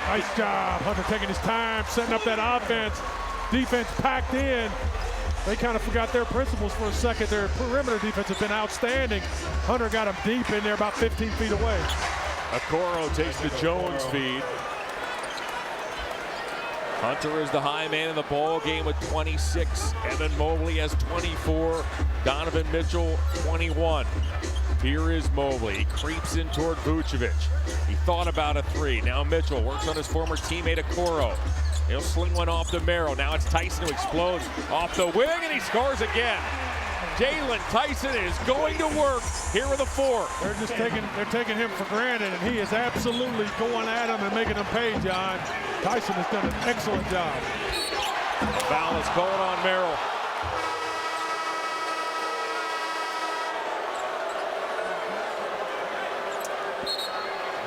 Nice job. Hunter taking his time, setting up that offense. Defense packed in. They kind of forgot their principles for a second. Their perimeter defense has been outstanding. Hunter got him deep in there, about 15 feet away. Okoro takes the Jones feed. Hunter is the high man in the ball game with 26. Evan Mobley has 24. Donovan Mitchell, 21. Here is Mobley. He creeps in toward Vucevic. He thought about a 3. Now Mitchell works on his former teammate Okoro. He'll sling one off to Merrill. Now it's Tyson who explodes off the wing, and he scores again. Jalen Tyson is going to work here with a 4. They're taking him for granted, and he is absolutely going at him and making them pay, John. Tyson has done an excellent job. The foul is called on Merrill.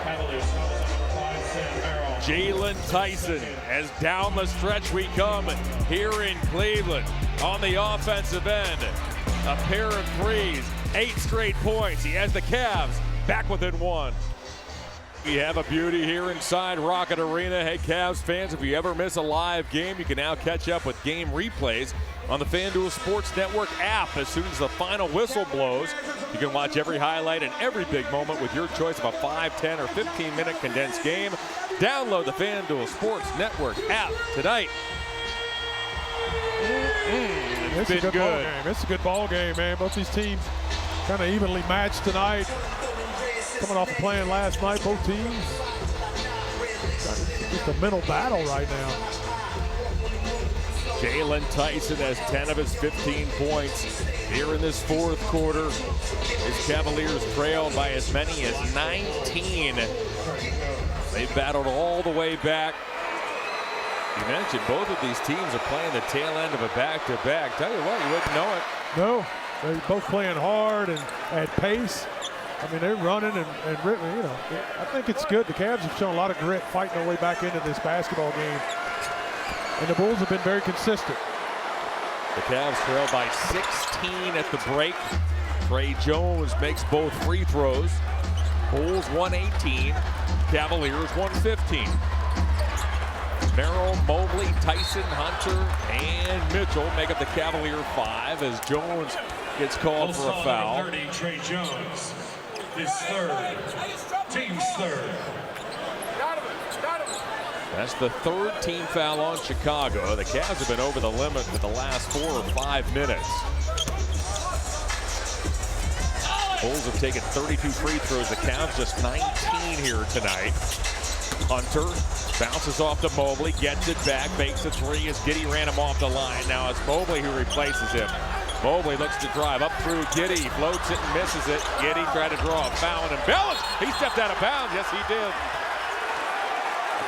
Cavaliers fouls number 5, Sam Merrill. Jalen Tyson, as down the stretch we come here in Cleveland. On the offensive end, a pair of threes, 8 straight points. He has the Cavs back within 1. We have a beauty here inside Rocket Arena. Hey, Cavs fans, if you ever miss a live game, you can now catch up with game replays on the FanDuel Sports Network app. As soon as the final whistle blows, you can watch every highlight and every big moment with your choice of a 5, 10, or 15-minute condensed game. Download the FanDuel Sports Network app tonight. It's a good ball game. It's a good ball game, man. Both these teams kind of evenly matched tonight. Coming off of playing last night, both teams. Just a mental battle right now. Jalen Tyson has 10 of his 15 points here in this fourth quarter. His Cavaliers trailed by as many as 19. They've battled all the way back. You mentioned both of these teams are playing the tail end of a back-to-back. Tell you what, you wouldn't know it. No, they're both playing hard and at pace. I mean, they're running and ripping, you know. I think it's good. The Cavs have shown a lot of grit fighting their way back into this basketball game. And the Bulls have been very consistent. The Cavs trail by 16 at the break. Trey Jones makes both free throws. Bulls 118, Cavaliers 115. Merrill, Mobley, Tyson, Hunter, and Mitchell make up the Cavalier 5 as Jones gets called for a foul. 30, Trey Jones, his third, team's third. That's the third team foul on Chicago. The Cavs have been over the limit for the last 4 or 5 minutes. Bulls have taken 32 free throws. The Cavs just 19 here tonight. Hunter bounces off to Mobley, gets it back, makes a 3 as Giddey ran him off the line. Now it's Mobley who replaces him. Mobley looks to drive up through Giddey, floats it and misses it. Giddey tried to draw a foul and embellish. He stepped out of bounds. Yes, he did.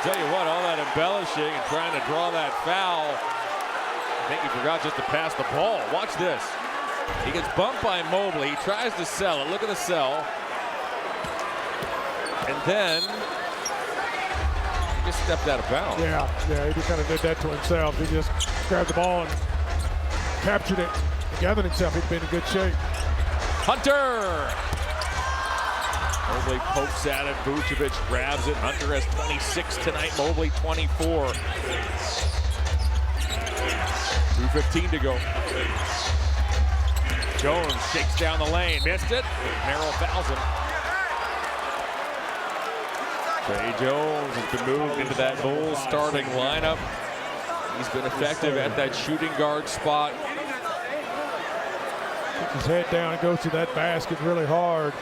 tell you what, all that embellishing and trying to draw that foul. I think he forgot just to pass the ball. Watch this. He gets bumped by Mobley. He tries to sell it. Look at the sell. And then he just stepped out of bounds. Yeah, he just kind of did that to himself. He just grabbed the ball and captured it, gathered himself. He'd been in good shape. Hunter! Mobley pokes at it. Vucevic grabs it. Hunter has 26 tonight. Mobley 24. 2:15 to go. Jones shakes down the lane. Missed it. Merrill fouls him. Trey Jones has been moved into that Bulls starting lineup. He's been effective at that shooting guard spot. Puts his head down and goes to that basket really hard.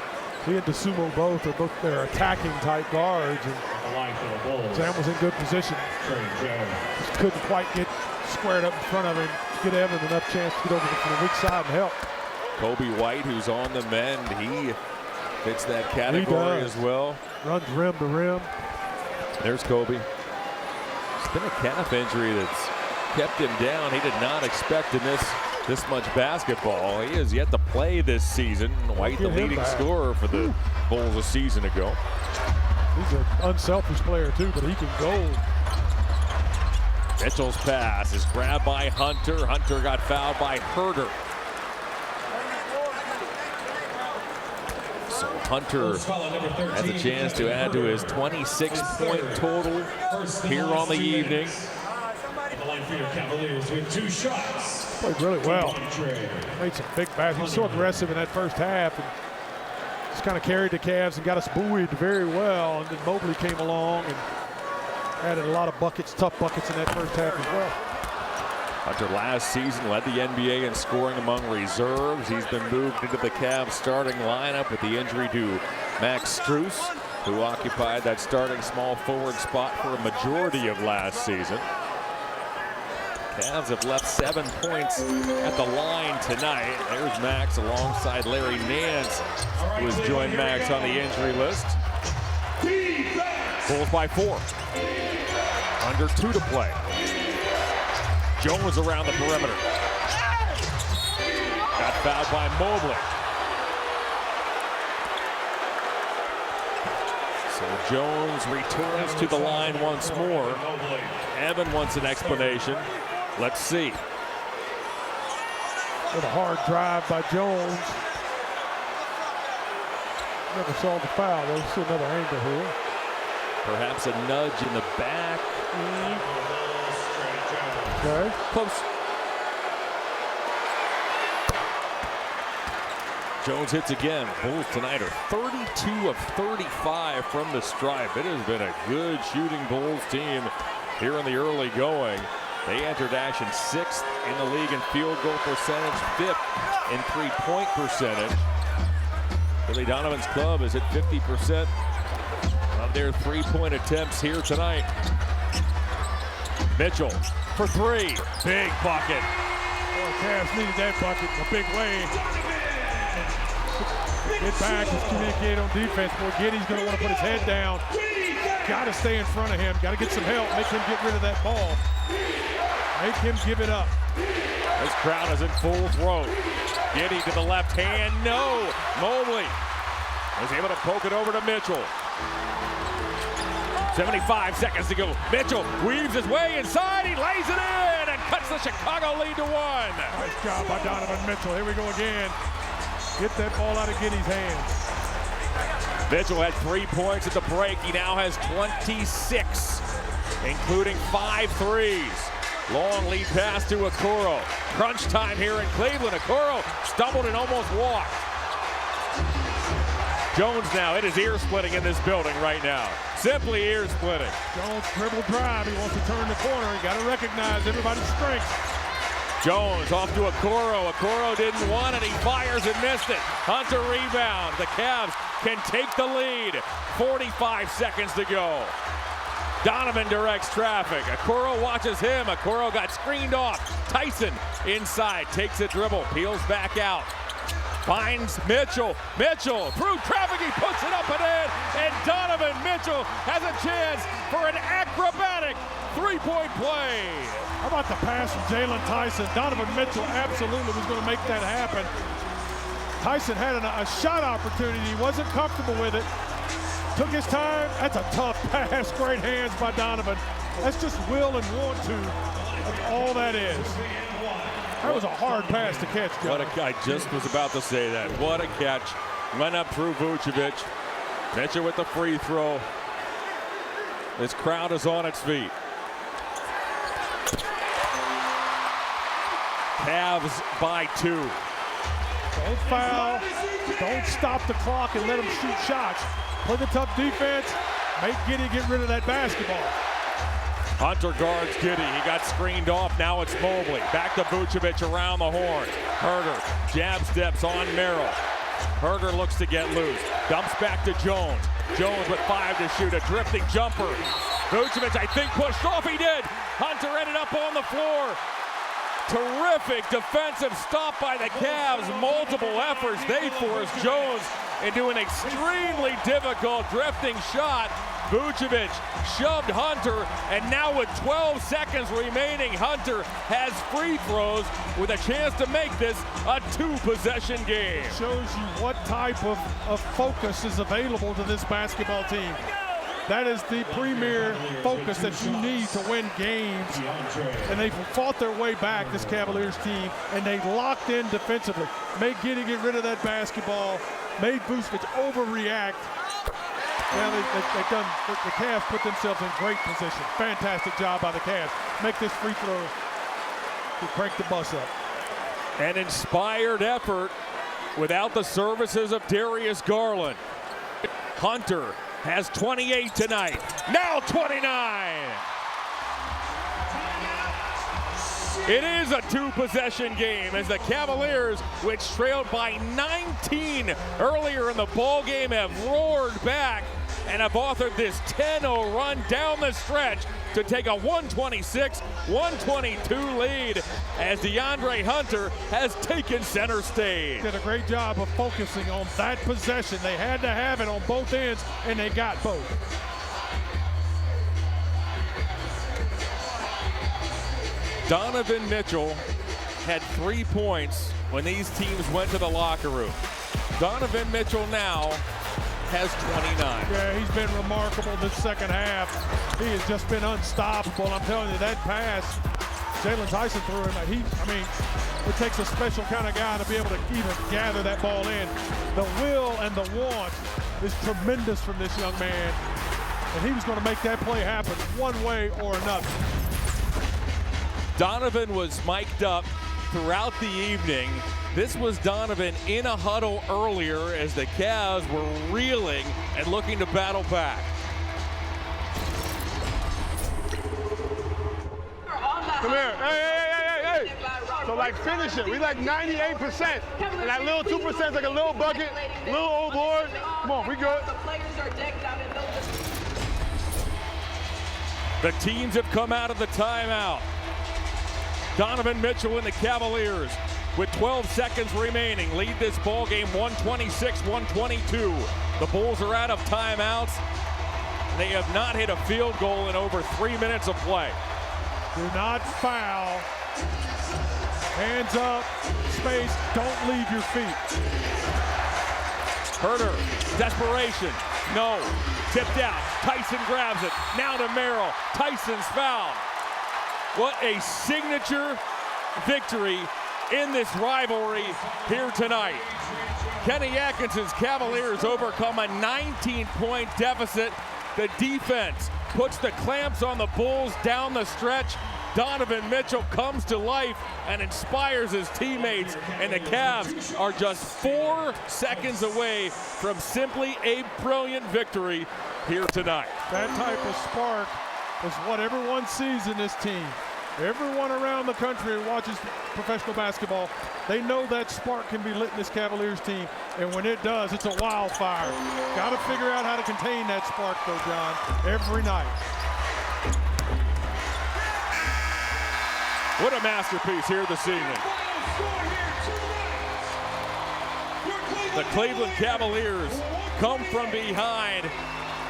He and DeSumo both are their attacking type guards. And Sam was in good position. Just couldn't quite get squared up in front of him. Give Evan enough chance to get over from the weak side and help. Kobe White, who's on the mend, he fits that category as well. Runs rim to rim. There's Kobe. It's been a calf injury that's kept him down. He did not expect to miss this much basketball. He has yet to play this season. White, the leading scorer for the Bulls a season ago. He's an unselfish player too, but he can go. Mitchell's pass is grabbed by Hunter. Hunter got fouled by Herter. So Hunter has a chance to add to his 26-point total here on the evening. Cavaliers with 2 shots. Played really well. Made some big baskets. He was so aggressive in that first half and just kind of carried the Cavs and got us buoyed very well. And then Mobley came along and added a lot of buckets, tough buckets in that first half as well. Hunter last season led the NBA in scoring among reserves. He's been moved into the Cavs starting lineup with the injury to Max Strus, who occupied that starting small forward spot for a majority of last season. Cavs have left 7 points at the line tonight. There's Max alongside Larry Nance, who has joined Max on the injury list. Bulls by 4. Under 2 to play. Jones around the perimeter. Got fouled by Mobley. So Jones returns to the line once more. Evan wants an explanation. Let's see. With a hard drive by Jones. Never saw the foul. Let's see another angle here. Perhaps a nudge in the back. Okay. Close. Jones hits again. Bulls tonight are 32 of 35 from the stripe. It has been a good shooting Bulls team here in the early going. They entered action 6th in the league in field goal percentage, 5th in three-point percentage. Billy Donovan's club is at 50% of their three-point attempts here tonight. Mitchell for 3. Big bucket. Boy, Cavs needed that bucket in a big way. Get back and communicate on defense. Boy, Giddey's going to want to put his head down. Got to stay in front of him. Got to get some help. Make him get rid of that ball. Make him give it up. This crowd is in full throat. Giddey to the left hand. No. Mobley was able to poke it over to Mitchell. 75 seconds to go. Mitchell weaves his way inside. He lays it in and cuts the Chicago lead to 1. Nice job by Donovan Mitchell. Here we go again. Get that ball out of Giddey's hands. Mitchell had 3 points at the break. He now has 26, including 5 threes. Long lead pass to Okoro. Crunch time here in Cleveland. Okoro stumbled and almost walked. Jones now, it is ear splitting in this building right now. Simply ear splitting. Jones dribble drive. He wants to turn the corner. You got to recognize everybody's strengths. Jones off to Okoro. Okoro didn't want it. He fires and missed it. Hunter rebounds. The Cavs can take the lead. 45 seconds to go. Donovan directs traffic. Okoro watches him. Okoro got screened off. Tyson inside, takes a dribble, peels back out. Finds Mitchell. Mitchell through traffic, he puts it up and in, and Donovan Mitchell has a chance for an acrobatic three-point play. How about the pass from Jalen Tyson? Donovan Mitchell absolutely was going to make that happen. Tyson had a shot opportunity. He wasn't comfortable with it. Took his time. That's a tough pass. Great hands by Donovan. That's just will and want to. That's all that is. That was a hard pass to catch, John. I just was about to say that. What a catch. Went up through Vucevic. Mitchell with the free throw. This crowd is on its feet. Cavs by 2. Don't foul. Don't stop the clock and let them shoot shots. Play the tough defense. Make Giddey get rid of that basketball. Hunter guards Giddey. He got screened off. Now it's Mobley. Back to Vucevic around the horn. Herder jab steps on Merrill. Herder looks to get loose. Dumps back to Jones. Jones with 5 to shoot. A drifting jumper. Vucevic, I think, pushed off. He did. Hunter ended up on the floor. Terrific defensive stop by the Cavs. Multiple efforts. They forced Jones into an extremely difficult drifting shot. Vucevic shoved Hunter, and now with 12 seconds remaining, Hunter has free throws with a chance to make this a 2-possession game. Shows you what type of focus is available to this basketball team. That is the premier focus that you need to win games. And they've fought their way back, this Cavaliers team, and they locked in defensively. Made Giddey get rid of that basketball, made Vucevic overreact. Now the Cavs put themselves in great position. Fantastic job by the Cavs. Make this free throw to crank the bus up. An inspired effort without the services of Darius Garland. Hunter has 28 tonight, now 29. It is a 2-possession game as the Cavaliers, which trailed by 19 earlier in the ball game, have roared back and have authored this 10-0 run down the stretch to take a 126-122 lead as DeAndre Hunter has taken center stage. Did a great job of focusing on that possession. They had to have it on both ends, and they got both. Donovan Mitchell had 3 points when these teams went to the locker room. Donovan Mitchell now has 29. Yeah, he's been remarkable this second half. He has just been unstoppable. I'm telling you, that pass Jalen Tyson threw him. It takes a special kind of guy to be able to even gather that ball in. The will and the want is tremendous from this young man. And he was going to make that play happen one way or another. Donovan was mic'd up throughout the evening. This was Donovan in a huddle earlier as the Cavs were reeling and looking to battle back. Come here. Hey. So, finish it. We 98%. And that little 2% is like a little bucket, little old board. Come on, we good. The teams have come out of the timeout. Donovan Mitchell and the Cavaliers, with 12 seconds remaining, lead this ball game 126-122. The Bulls are out of timeouts. They have not hit a field goal in over 3 minutes of play. Do not foul. Hands up, space, don't leave your feet. Herder, desperation, no, tipped out. Tyson grabs it, now to Merrill. Tyson's fouled. What a signature victory in this rivalry here tonight. Kenny Atkinson's Cavaliers overcome a 19-point deficit. The defense puts the clamps on the Bulls down the stretch. Donovan Mitchell comes to life and inspires his teammates, and the Cavs are just 4 seconds away from simply a brilliant victory here tonight. That type of spark is what everyone sees in this team. Everyone around the country who watches professional basketball, they know that spark can be lit in this Cavaliers team, and when it does, it's a wildfire. Got to figure out how to contain that spark, though, John, every night. What a masterpiece here this evening. The Cleveland Cavaliers come from behind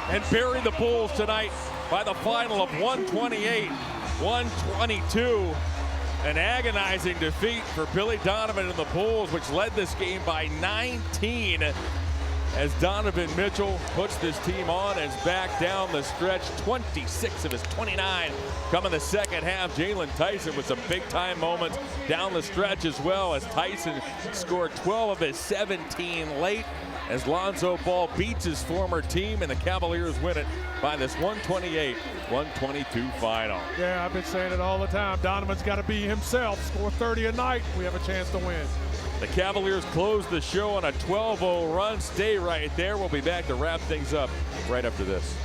and bury the Bulls tonight by the final of 128-122. An agonizing defeat for Billy Donovan and the Bulls, which led this game by 19, as Donovan Mitchell puts this team on and is back down the stretch. 26 of his 29 come in the second half. Jalen Tyson with some big-time moments down the stretch as well, as Tyson scored 12 of his 17 late, as Lonzo Ball beats his former team, and the Cavaliers win it by this 128-122 final. Yeah, I've been saying it all the time. Donovan's got to be himself, score 30 a night. We have a chance to win. The Cavaliers close the show on a 12-0 run. Stay right there. We'll be back to wrap things up right after this.